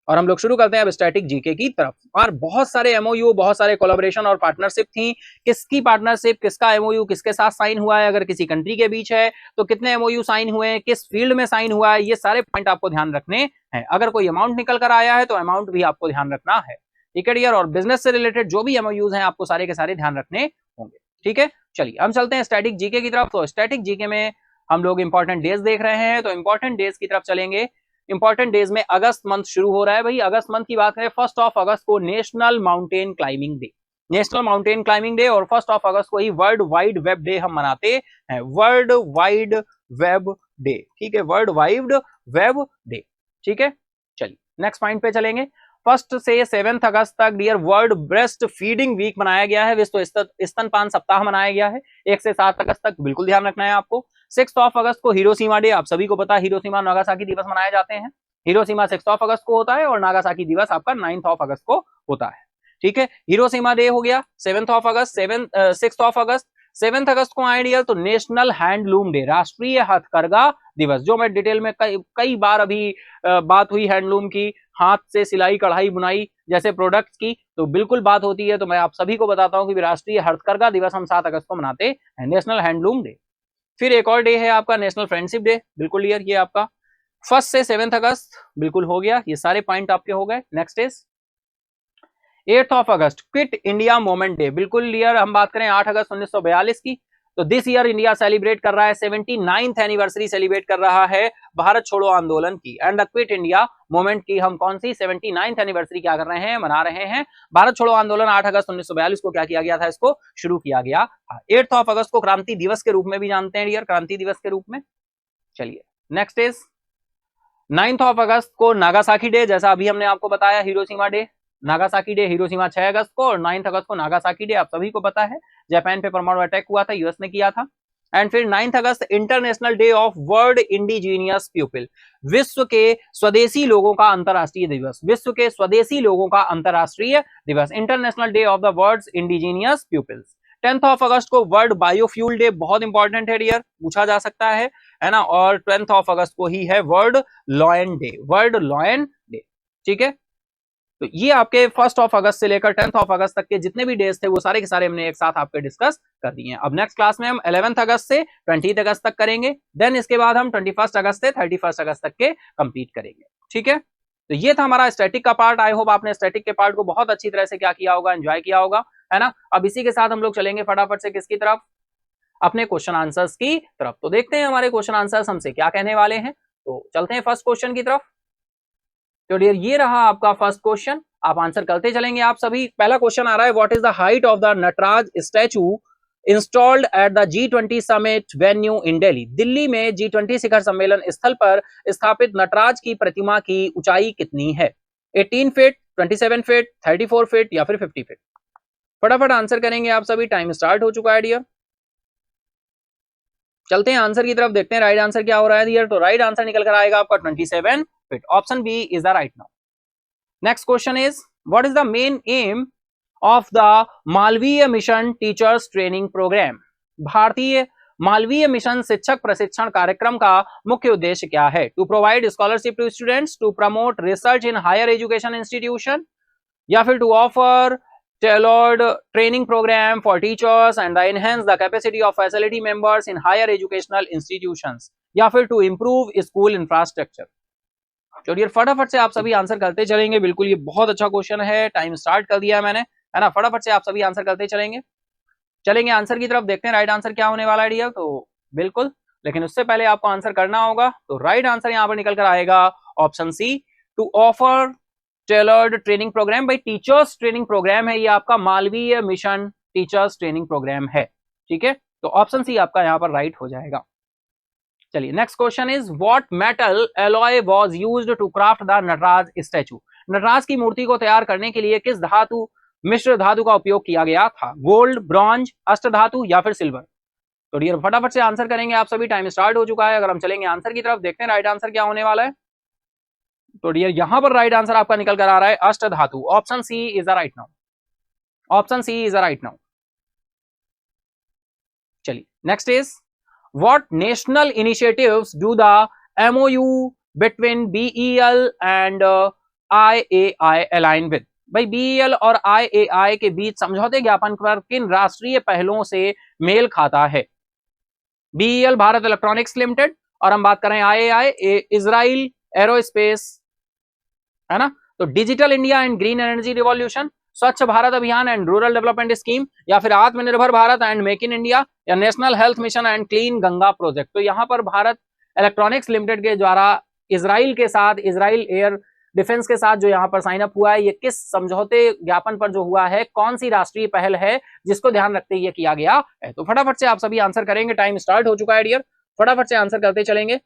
और हम लोग शुरू करते हैं अब स्टैटिक जीके की तरफ। और बहुत सारे एमओयू, बहुत सारे कोलैबोरेशन और पार्टनरशिप थी। किसकी पार्टनरशिप, किसका एमओयू किसके साथ साइन हुआ है, अगर किसी कंट्री के बीच है तो कितने एमओयू साइन हुए हैं, किस फील्ड में साइन हुआ है, ये सारे पॉइंट आपको ध्यान रखने हैं। अगर कोई अमाउंट निकल कर आया है तो अमाउंट भी आपको ध्यान रखना है। ठीक है डियर, और बिजनेस से रिलेटेड जो भी एमओयूज हैं आपको सारे के सारे ध्यान रखने होंगे। ठीक है, चलिए हम चलते हैं स्टैटिक जीके की तरफ। तो स्टैटिक जीके में हम लोग इंपॉर्टेंट डेज देख रहे हैं, तो इंपॉर्टेंट डेज की तरफ चलेंगे। इंपॉर्टेंट डेज में अगस्त मंथ शुरू हो रहा है भाई। अगस्त मंथ की बात करें, 1 अगस्त को national mountain climbing day, national mountain climbing day, और 1 अगस्त को ही वर्ल्ड वाइड वेब डे हम मनाते हैं, वर्ल्ड वाइड वेब डे। ठीक है, वर्ल्ड वाइड वेब डे। ठीक है, चलिए नेक्स्ट पॉइंट पे चलेंगे। 1 से 7 अगस्त तक dear world breast feeding week मनाया गया है, विश्व स्तनपान सप्ताह मनाया गया है 1 से 7 अगस्त तक, बिल्कुल ध्यान रखना है आपको। 6 अगस्त को हिरोशिमा डे, आप सभी को पता है हिरोशिमा नागासाकी दिवस मनाए जाते हैं। हिरोशिमा 6 अगस्त को होता है और नागासाकी दिवस आपका 9 अगस्त को होता है। ठीक है, हिरोशिमा डे हो गया 7 अगस्त, 6 अगस्त। 7 अगस्त को आए डियर तो नेशनल हैंडलूम डे, राष्ट्रीय हथकरघा दिवस, जो मैं डिटेल में कई बार अभी बात हुई हैंडलूम की, हाथ से सिलाई कढ़ाई बुनाई जैसे प्रोडक्ट्स की, तो बिल्कुल बात होती है। तो मैं आप सभी को बताता हूं कि राष्ट्रीय हथकरघा दिवस हम 7 अगस्त को मनाते हैं, नेशनल हैंडलूम डे। फिर एक और डे है आपका नेशनल फ्रेंडशिप डे, बिल्कुल क्लियर, ये आपका 1 से 7 अगस्त बिल्कुल हो गया, ये सारे पॉइंट आपके हो गए। Next is 8 August quit India movement day, बिल्कुल क्लियर। हम बात करें 8 अगस्त 1942 की, तो दिस ईयर इंडिया सेलिब्रेट कर रहा है 79th एनिवर्सरी सेलिब्रेट कर रहा है भारत छोड़ो आंदोलन की, and the quit India movement की हम कौन सी 79th एनिवर्सरी क्या कर रहे हैं, मना रहे हैं। भारत छोड़ो आंदोलन 8 अगस्त 1942 को क्या किया गया था, इसको शुरू किया गया। 8 अगस्त को क्रांति दिवस के रूप में भी जानते हैं डियर, क्रांति दिवस के रूप में। चलिए नेक्स्ट इज 9 अगस्त को नागासाकी डे, जैसा अभी हमने आपको बताया Hiroshima day, Nagasaki day, Hiroshima 6 अगस्त को, और 9 अगस्त को नागासाकी डे, आप सभी को पता है जापान पे परमाणु अटैक हुआ था, यूएस ने किया था। एंड फिर 9 अगस्त international day of world indigenous people, विश्व के स्वदेशी लोगों का अंतरराष्ट्रीय दिवस, विश्व के स्वदेशी लोगों का अंतरराष्ट्रीय दिवस, international day of the world indigenous peoples. 10 अगस्त को वर्ल्ड बायोफ्यूल डे, बहुत इंपॉर्टेंट है डियर, पूछा जा सकता है ना। और 10 अगस्त को ही है world lion day, world lion day. ठीक है, तो ये आपके 1 अगस्त से लेकर 10 अगस्त तक के जितने भी डेज थे वो सारे के सारे हमने एक साथ आपके डिस्कस कर दिए हैं। अब नेक्स्ट क्लास में हम 11 अगस्त से 20 अगस्त तक करेंगे, देन इसके बाद हम 21 अगस्त से 31 अगस्त तक के कंप्लीट करेंगे। ठीक है, तो ये था हमारा स्टैटिक का पार्ट। आई होप आपने स्टैटिक के पार्ट को बहुत अच्छी तरह से क्या किया होगा, एंजॉय किया होगा, है ना। अब इसी के साथ हम लोग चलेंगे फटाफट से किसकी तरफ, अपने क्वेश्चन आंसर्स की तरफ। तो देखते हैं हमारे क्वेश्चन आंसर्स हमसे क्या कहने वाले हैं। तो चलते हैं फर्स्ट क्वेश्चन की तरफ। तो डियर ये रहा आपका फर्स्ट क्वेश्चन, आप आंसर करते चलेंगे आप सभी। पहला क्वेश्चन आ रहा है, what is the height of the Nataraja statue installed at the G20 summit venue in Delhi. Delhi में G20 शिखर सम्मेलन स्थल पर स्थापित नटराज की प्रतिमा की ऊंचाई कितनी है? 18 फीट, 27 फीट, 34 फीट या फिर 50 फीट? फटाफट आंसर करेंगे आप सभी, टाइम स्टार्ट हो चुका है डियर। चलते हैं आंसर की तरफ, देखते हैं राइट आंसर क्या हो रहा है डियर। तो राइट आंसर निकल कर आएगा आपका 27 फीट। Option B is the right now. Next question is, what is the main aim of the Malaviya mission teachers training programme? भारतीय मालवीय मिशन शिक्षक प्रशिक्षण कार्यक्रम का मुख्य उद्देश्य क्या है? To provide scholarship to students, to promote research in higher education institution, या फिर to offer tailored training program for teachers and enhance the capacity of facility members in higher educational institutions, या फिर to improve school infrastructure? चलिए फटाफट से आप सभी answer करते चलेंगे। बिल्कुल ये बहुत अच्छा क्वेश्चन है, टाइम स्टार्ट कर दिया है मैंने, है ना। फटाफट से आप सभी आंसर करते चलेंगे आंसर की तरफ, देखते हैं राइट आंसर क्या होने वाला है डियर। तो बिल्कुल, लेकिन उससे पहले आपको आंसर करना होगा। तो राइट आंसर यहां पर निकल कर आएगा option C, to offer tailored training programme. भाई टीचर्स ट्रेनिंग प्रोग्राम है ये आपका, Malaviya mission teachers training programme है। ठीक है, तो ऑप्शन सी आपका यहां पर राइट हो जाएगा। चलिए next question is, what metal alloy was used to craft the Nataraja statue? Nataraja की मूर्ति को तैयार करने के लिए किस धातु, मिश्र धातु का उपयोग किया गया था? गोल्ड, ब्रॉन्ज, अष्ट धातु या फिर सिल्वर? तो डियर फटाफट से आंसर करेंगे आप सभी, टाइम स्टार्ट हो चुका है। अगर हम चलेंगे आंसर की तरफ, देखते हैं राइट आंसर क्या होने वाला है। तो डियर यहां पर राइट आंसर आपका निकल कर आ रहा है अष्ट धातु। Option C is the right now. Option C is the right now. चलिए next is, what national initiatives do the MOU between BEL and IAI align with? भाई BEL और IAI के बीच समझौते ज्ञापन पर किन राष्ट्रीय पहलों से मेल खाता है? BEL भारत इलेक्ट्रॉनिक्स लिमिटेड, और हम बात कर रहे हैं IAI इजराइल एरोस्पेस, है ना। तो digital India and green energy revolution, स्वच्छ भारत अभियान एंड रूरल डेवलपमेंट स्कीम, या फिर Atmanirbhar Bharat and make in India, या national health mission and clean Ganga project? तो यहाँ पर भारत इलेक्ट्रॉनिक्स लिमिटेड के द्वारा इजराइल के साथ, इजराइल एयर डिफेंस के साथ जो यहाँ पर साइन अप हुआ है, ये किस समझौते ज्ञापन पर जो हुआ है, कौन सी राष्ट्रीय पहल है जिसको ध्यान रखते हुए किया गया है? तो फटाफट से आप सभी आंसर करेंगे, टाइम स्टार्ट हो चुका है डियर। फटाफट से आंसर करते चलेंगे,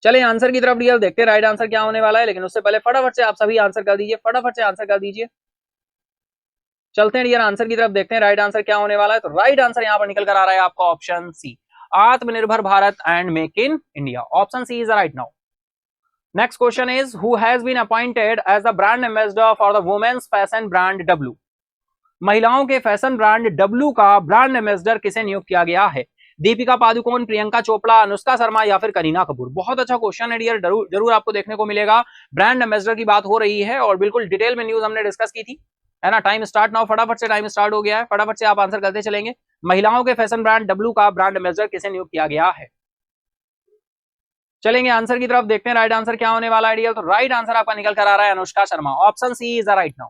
चले आंसर की तरफ डियर, देखते हैं राइट आंसर क्या होने वाला है। लेकिन उससे पहले फटाफट से आप सभी आंसर कर दीजिए, फटाफट से आंसर कर दीजिए। चलते हैं डियर आंसर की तरफ, देखते हैं राइट आंसर क्या होने वाला है। तो राइट आंसर यहां पर निकल कर आ रहा है आपका option C, Atmanirbhar Bharat and make in India. Option C is right now. Next question is, who has been appointed as the brand ambassador for the women's fashion brand W? महिलाओं के फैशन ब्रांड डब्लू का brand ambassador किसे नियुक्त किया गया है? दीपिका पादुकोण, प्रियंका चोपड़ा, अनुष्का शर्मा या फिर करीना कपूर? बहुत अच्छा क्वेश्चन है डियर, जरूर आपको देखने को मिलेगा। ब्रांड एम्बेसडर की बात हो रही है और बिल्कुल डिटेल में न्यूज हमने डिस्कस की थी, है ना। टाइम स्टार्ट नाउ, फटाफट से टाइम स्टार्ट हो गया है, फटाफट से आप आंसर करते चलेंगे। महिलाओं के फैशन ब्रांड डब्लू का ब्रांड एम्बेसडर किसे नियुक्त किया गया है? चलेंगे आंसर की तरफ, देखते हैं राइट आंसर क्या होने वाला है डियर। तो राइट आंसर आपका निकल कर आ रहा है Anushka Sharma. Option C is the right now.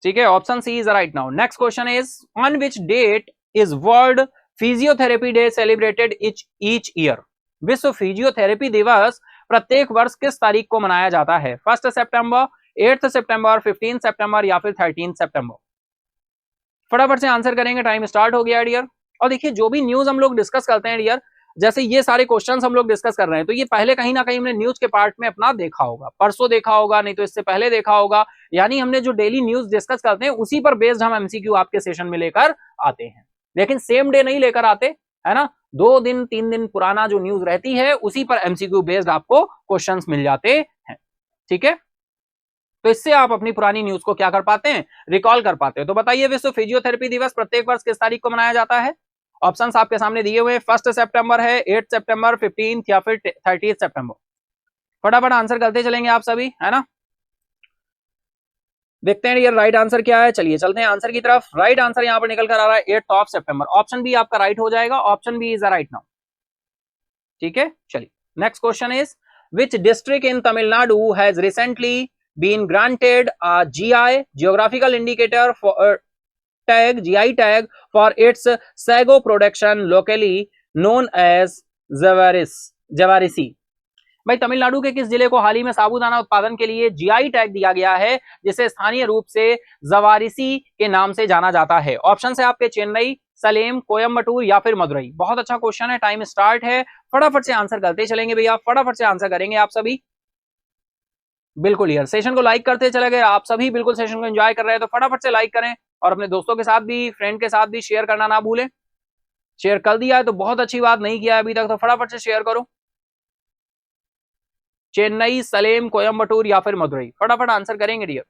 ठीक है, option C is right now. Next question is, on which date is world physiotherapy day celebrated each year? विश्व फिजियोथेरेपी दिवस प्रत्येक वर्ष किस तारीख को मनाया जाता है? 1 सितंबर, 8 सितंबर, 15 सितंबर या फिर 13 सितंबर? फटाफट से आंसर करेंगे, टाइम स्टार्ट हो गया डियर। और देखिए जो भी न्यूज हम लोग डिस्कस करते हैं डियर, जैसे ये सारे क्वेश्चंस हम लोग डिस्कस कर रहे हैं, तो ये पहले कहीं ना कहीं हमने न्यूज के पार्ट में अपना देखा होगा, परसों देखा होगा, नहीं तो इससे पहले देखा होगा। यानी हमने जो डेली न्यूज डिस्कस करते हैं उसी पर बेस्ड हम एमसीक्यू आपके सेशन में लेकर आते हैं, लेकिन सेम डे नहीं लेकर आते, है ना। 2 दिन 3 दिन पुराना जो न्यूज रहती है उसी पर एमसीक्यू बेस्ड आपको क्वेश्चंस मिल जाते हैं। ठीक है, तो इससे आप अपनी पुरानी न्यूज को क्या कर पाते हैं, रिकॉल कर पाते हैं। तो बताइए विश्व फिजियोथेरेपी दिवस प्रत्येक वर्ष किस तारीख को मनाया जाता है? ऑप्शंस आपके सामने दिए हुए हैं, 1 सितंबर है, 8 सितंबर, 15 या फिर 30 सितंबर। फटाफट आंसर करते चलेंगे आप सभी, है ना। देखते हैं ये राइट आंसर क्या है। चलिए चलते हैं आंसर की तरफ। राइट आंसर यहां पर निकल कर आ रहा है 8 ऑफ सितंबर। ऑप्शन बी आपका राइट हो जाएगा। Option B is the right now. ठीक है, चलिए next question is which district in Tamil Nadu has recently been granted a GI geographical indicator for tag GI tag for its sago production locally known as Javvarisi. भाई तमिलनाडु के किस जिले को हाल ही में साबूदाना उत्पादन के लिए जीआई टैग दिया गया है जिसे स्थानीय रूप से जवारिसी के नाम से जाना जाता है। ऑप्शन है आपके चेन्नई, सलेम, कोयम्बटूर या फिर मदुरई। बहुत अच्छा क्वेश्चन है, टाइम स्टार्ट है, फटाफट से आंसर करते चलेंगे भैया, फटाफट से आंसर करेंगे आप सभी। बिल्कुल यार, सेशन को लाइक करते चले गए आप सभी, बिल्कुल सेशन को एंजॉय कर रहे हैं तो फटाफट से लाइक करें और अपने दोस्तों के साथ भी, फ्रेंड के साथ भी शेयर करना ना भूलें। शेयर कर दिया है तो बहुत अच्छी बात, नहीं किया है अभी तक तो फटाफट से शेयर करो। चेन्नई, सलेम, कोयम्बटूर या फिर मदुरई, फटाफट आंसर करेंगे डियर।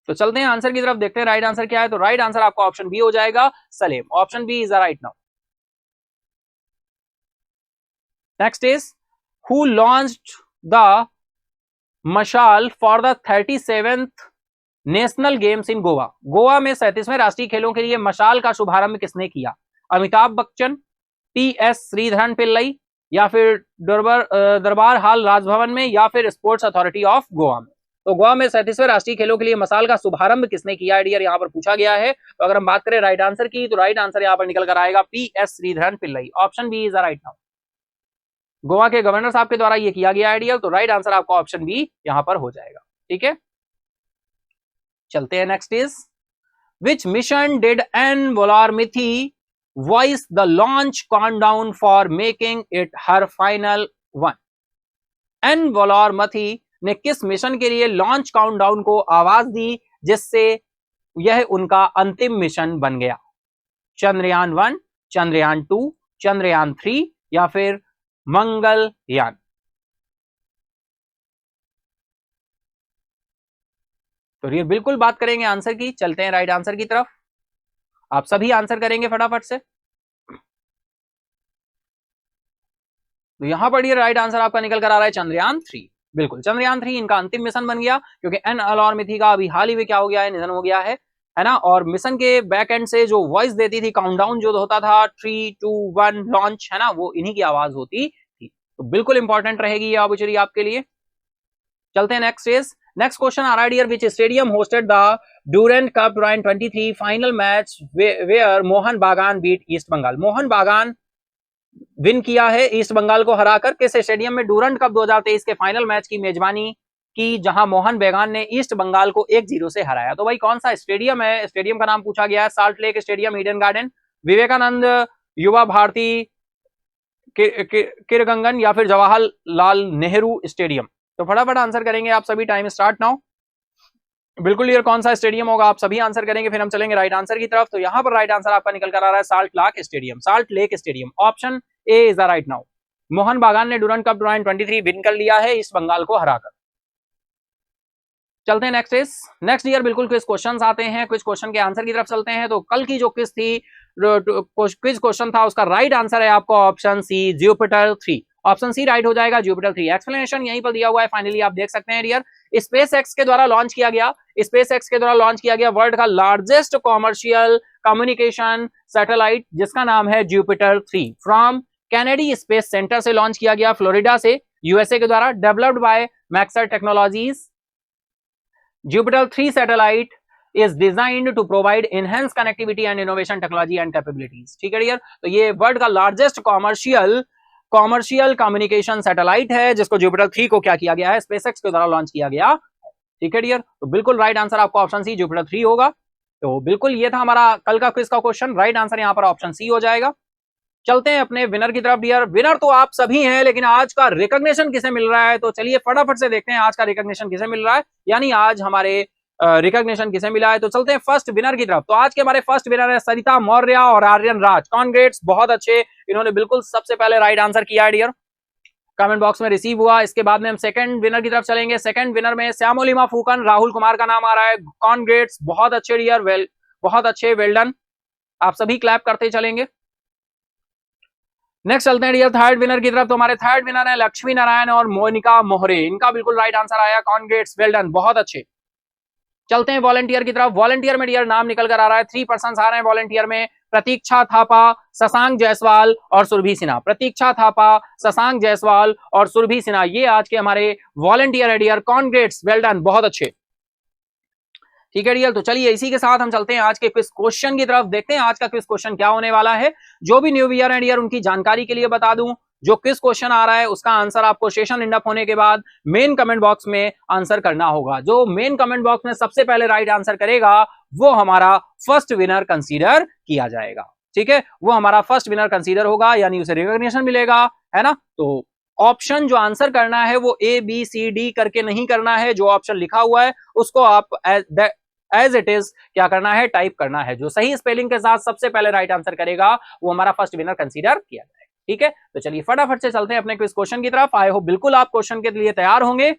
तो चलते हैं आंसर की तरफ, देखते हैं राइट आंसर क्या है। तो राइट आंसर आपका ऑप्शन बी हो जाएगा, Salem. Option B is the right now. Next is who launched the mashaal for the 37th national games in Goa. Goa में 37वें राष्ट्रीय खेलों के लिए मशाल का शुभारंभ किसने किया? अमिताभ बच्चन, टी.एस. श्रीधरन पिल्लई या फिर दरबार हाल राजभवन में या फिर स्पोर्ट्स अथॉरिटी ऑफ गोवा में। तो गोवा में 37वें राष्ट्रीय खेलों के लिए मशाल का शुभारंभ किसने किया है डियर, यहाँ पर पूछा गया है। तो अगर हम बात करें राइट आंसर की तो राइट आंसर यहाँ पर निकल कर आएगा P S. Sreedharan Pillai. Option B is the right now. Goa के गवर्नर साहब के द्वारा ये किया गया है डियर, तो राइट आंसर आपका ऑप्शन बी यहाँ पर हो जाएगा। ठीक है, चलते हैं next is which mission did N Valarmathi voice the launch countdown for making it her final one. N Valarmathi ने किस मिशन के लिए लॉन्च काउंटडाउन को आवाज दी जिससे यह उनका अंतिम मिशन बन गया? चंद्रयान 1, चंद्रयान 2, चंद्रयान 3 या फिर मंगलयान। तो ये बिल्कुल बात करेंगे आंसर की, चलते हैं राइट आंसर की तरफ। आप सभी आंसर करेंगे फटाफट से। तो यहां पर ये राइट आंसर आपका निकल कर आ रहा है चंद्रयान 3। बिल्कुल चंद्रयान 3 इनका अंतिम मिशन बन गया क्योंकि एन वोलारमिथी का अभी हाल ही में क्या हो गया है, निधन हो गया है ना। और मिशन के बैक एंड से जो वॉइस देती थी, काउंटडाउन जो होता था 3, 2, 1 लॉन्च, है ना, वो इन्हीं की आवाज होती थी। तो बिल्कुल इंपॉर्टेंट रहेगी ये ऑब्वियसली आपके लिए। चलते हैं नेक्स्ट इज नेक्स्ट क्वेश्चन आ रहा है dear which stadium hosted the Durand cup 2023 final match where Mohun Bagan beat east Bengal. Mohan बागान विन किया है ईस्ट बंगाल को हराकर। किस स्टेडियम में डूरंट कप 2023 के फाइनल मैच की मेजबानी की जहां मोहन बागान ने ईस्ट बंगाल को 1-0 से हराया? तो भाई कौन सा स्टेडियम है? स्टेडियम का नाम पूछा गया है साल्ट लेक स्टेडियम, ईडन गार्डन, विवेकानंद युवा भारती किरगंगन या फिर जवाहरलाल नेहरू स्टेडियम। तो फटाफट आंसर करेंगे आप सभी, टाइम स्टार्ट नाउ। बिल्कुल क्लियर कौन सा स्टेडियम होगा आप सभी आंसर करेंगे, फिर हम चलेंगे राइट आंसर की तरफ। तो यहां पर राइट आंसर आपका निकल कर आ रहा है Salt Lake stadium, salt Lake stadium. Option A is the right now. Mohan बागान ने डूरंट कप 2023 विन कर लिया है ईस्ट बंगाल को हराकर। चलते हैं नेक्स्ट ईयर बिल्कुल क्विज क्वेश्चंस आते हैं, क्विज क्वेश्चन के आंसर की तरफ चलते हैं। तो कल की जो क्विज थी, क्विज क्वेश्चन था, उसका राइट आंसर है आपका option C, Jupiter 3। Option C right हो जाएगा, जुपिटर 3। एक्सप्लेनेशन यहीं पर दिया हुआ है, फाइनली आप देख सकते हैं डियर। स्पेस एक्स के द्वारा लॉन्च किया गया वर्ल्ड का लार्जेस्ट कॉमर्शियल कम्युनिकेशन सैटेलाइट जिसका नाम है Jupiter 3 from Kennedy space centre से लॉन्च किया गया फ्लोरिडा से, यूएसए के द्वारा, developed by Maxar technologies. Jupiter 3 satellite is designed to provide enhanced connectivity and innovation technology and capabilities। ठीक है डियर, तो ये वर्ल्ड का लार्जेस्ट कॉमर्शियल कम्युनिकेशन सैटेलाइट है जिसको जुपिटर 3 को क्या किया गया है, स्पेसएक्स के द्वारा लॉन्च किया गया। ठीक है डियर, तो बिल्कुल राइट आंसर आपका ऑप्शन सी, जुपिटर 3 होगा। तो बिल्कुल ये था हमारा कल का क्विज का क्वेश्चन, राइट आंसर यहाँ पर ऑप्शन सी हो जाएगा। चलते हैं अपने विनर की तरफ डियर। विनर तो आप सभी हैं, लेकिन आज का रिकॉग्निशन किसे मिल रहा है? तो चलिए फटाफट से देखते हैं आज का रिकॉग्निशन किसे मिल रहा है, यानी आज हमारे रिकॉग्निशन किसे मिला है। तो चलते हैं फर्स्ट विनर की तरफ। तो आज के हमारे फर्स्ट विनर है सरिता मौर्य और आर्यन राज। कॉन्ग्रेट्स, बहुत अच्छे, इन्होंने बिल्कुल सबसे पहले राइट आंसर किया है डियर, कमेंट बॉक्स में रिसीव हुआ। इसके बाद में हम सेकंड विनर की तरफ चलेंगे। सेकंड विनर में श्यामोलिमा फूकन, राहुल कुमार का नाम आ रहा है। कॉन्ग्रेट्स, बहुत अच्छे डियर, बहुत अच्छे, वेल डन, आप सभी क्लैप करते चलेंगे। नेक्स्ट चलते हैं डियर थर्ड विनर की तरफ। तो हमारे थर्ड विनर है लक्ष्मी नारायण और मोनिका मोहरे। इनका बिल्कुल राइट आंसर आया। कॉन्ग्रेट्स, वेल डन, बहुत अच्छे। चलते हैं वॉलंटियर की तरफ। वॉलंटियर में डियर नाम निकल कर आ रहा है, 3 पर्सन आ रहे हैं वॉलंटियर में। प्रतीक्षा थापा, शशांक जायसवाल और सुरभि सिन्हा। प्रतीक्षा थापा, शशांक जायसवाल और सुरभि सिन्हा, ये आज के हमारे वॉलंटियर है डियर। कॉन्ग्रेट्स, वेल डन, बहुत अच्छे। ठीक है डियर, तो चलिए इसी के साथ हम चलते हैं आज के क्विज क्वेश्चन की तरफ। देखते हैं आज का क्विज क्वेश्चन क्या होने वाला है। जो भी न्यू ईयर है डियर उनकी जानकारी के लिए बता दूं, जो क्विज क्वेश्चन आ रहा है उसका आंसर आपको सेशन एंड अप होने के बाद मेन कमेंट बॉक्स में आंसर करना होगा। जो मेन कमेंट बॉक्स में सबसे पहले राइट आंसर करेगा वो हमारा फर्स्ट विनर कंसीडर किया जाएगा। ठीक है, वो हमारा फर्स्ट विनर कंसीडर होगा, यानी उसे रिकॉग्निशन मिलेगा, है ना। तो ऑप्शन जो आंसर करना है वो ABCD करके नहीं करना है। जो ऑप्शन लिखा हुआ है उसको आप एज इट इज क्या करना है, टाइप करना है। जो सही स्पेलिंग के साथ सबसे पहले राइट आंसर करेगा वो हमारा फर्स्ट विनर कंसीडर किया जाएगा। ठीक है, तो चलिए फटाफट से चलते हैं अपने क्विज क्वेश्चन की तरफ। आई होप बिल्कुल आप क्वेश्चन के लिए तैयार होंगे।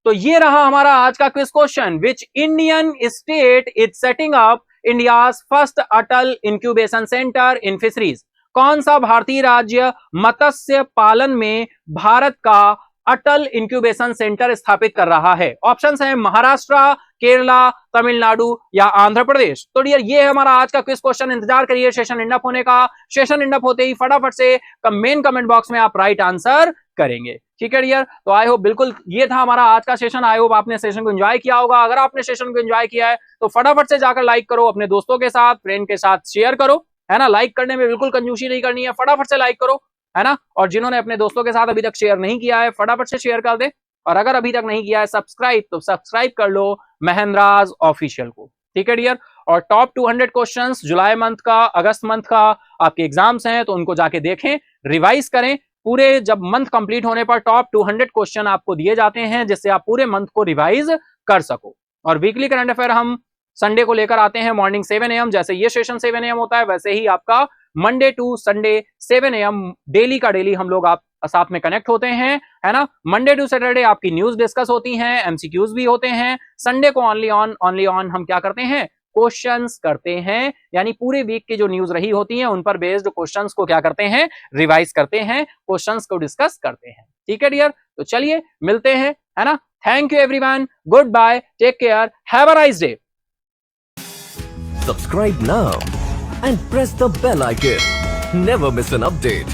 तो ये रहा हमारा आज का quiz question. Which Indian state is setting up India's first Atal incubation centre in fisheries. कौन सा भारतीय राज्य मत्स्य पालन में भारत का अटल इंक्यूबेशन सेंटर स्थापित कर रहा है। ऑप्शंस हैं महाराष्ट्र, केरला, तमिलनाडु या आंध्र प्रदेश। तो डियर ये है हमारा आज का क्विज क्वेश्चन। इंतजार करिए सेशन एंड अप होने का। सेशन एंड अप होते ही फटाफट से मेन कमेंट बॉक्स में आप राइट आंसर करेंगे। ठीक है डियर, तो आई होप बिल्कुल ये था हमारा आज का सेशन। आई होप आपने सेशन को एंजॉय किया होगा। अगर आपने सेशन को एंजॉय किया है तो फटाफट से जाकर लाइक करो, अपने दोस्तों के साथ, फ्रेंड के साथ शेयर करो, है ना। लाइक करने में बिल्कुल कंजूसी नहीं करनी है, फटाफट से लाइक करो, है ना। और जिन्होंने अपने दोस्तों के साथ अभी तक शेयर नहीं किया है फटाफट से शेयर कर दे। और अगर अभी तक नहीं किया है सब्सक्राइब, तो सब्सक्राइब कर लो महेंद्राज ऑफिशियल को। ठीक है डियर, और टॉप 200 क्वेश्चंस जुलाई मंथ का, अगस्त मंथ का आपके एग्जाम्स हैं तो उनको जाके देखें, रिवाइज करें। पूरे जब मंथ कंप्लीट होने पर टॉप 200 क्वेश्चन आपको दिए जाते हैं जिससे आप पूरे मंथ को रिवाइज कर सको। और वीकली करंट अफेयर हम संडे को लेकर आते हैं मॉर्निंग 7 AM। जैसे ये सेशन 7 AM होता है वैसे ही आपका Monday to Sunday 7 AM daily का डेली हम लोग आप साथ में कनेक्ट होते हैं, है ना। मंडे टू सैटरडे आपकी न्यूज डिस्कस होती हैं, MCQs भी होते हैं। संडे को ओनली ऑन हम क्या करते हैं, क्वेश्चंस करते हैं, यानी पूरे वीक की जो न्यूज रही होती है उन पर बेस्ड क्वेश्चंस को क्या करते हैं, रिवाइज करते हैं, क्वेश्चंस को डिस्कस करते हैं। ठीक है डियर, तो चलिए मिलते हैं, है ना। Thank you everyone, good bye, take care, have a nice day. Subscribe now and press the bell icon. Never miss an update.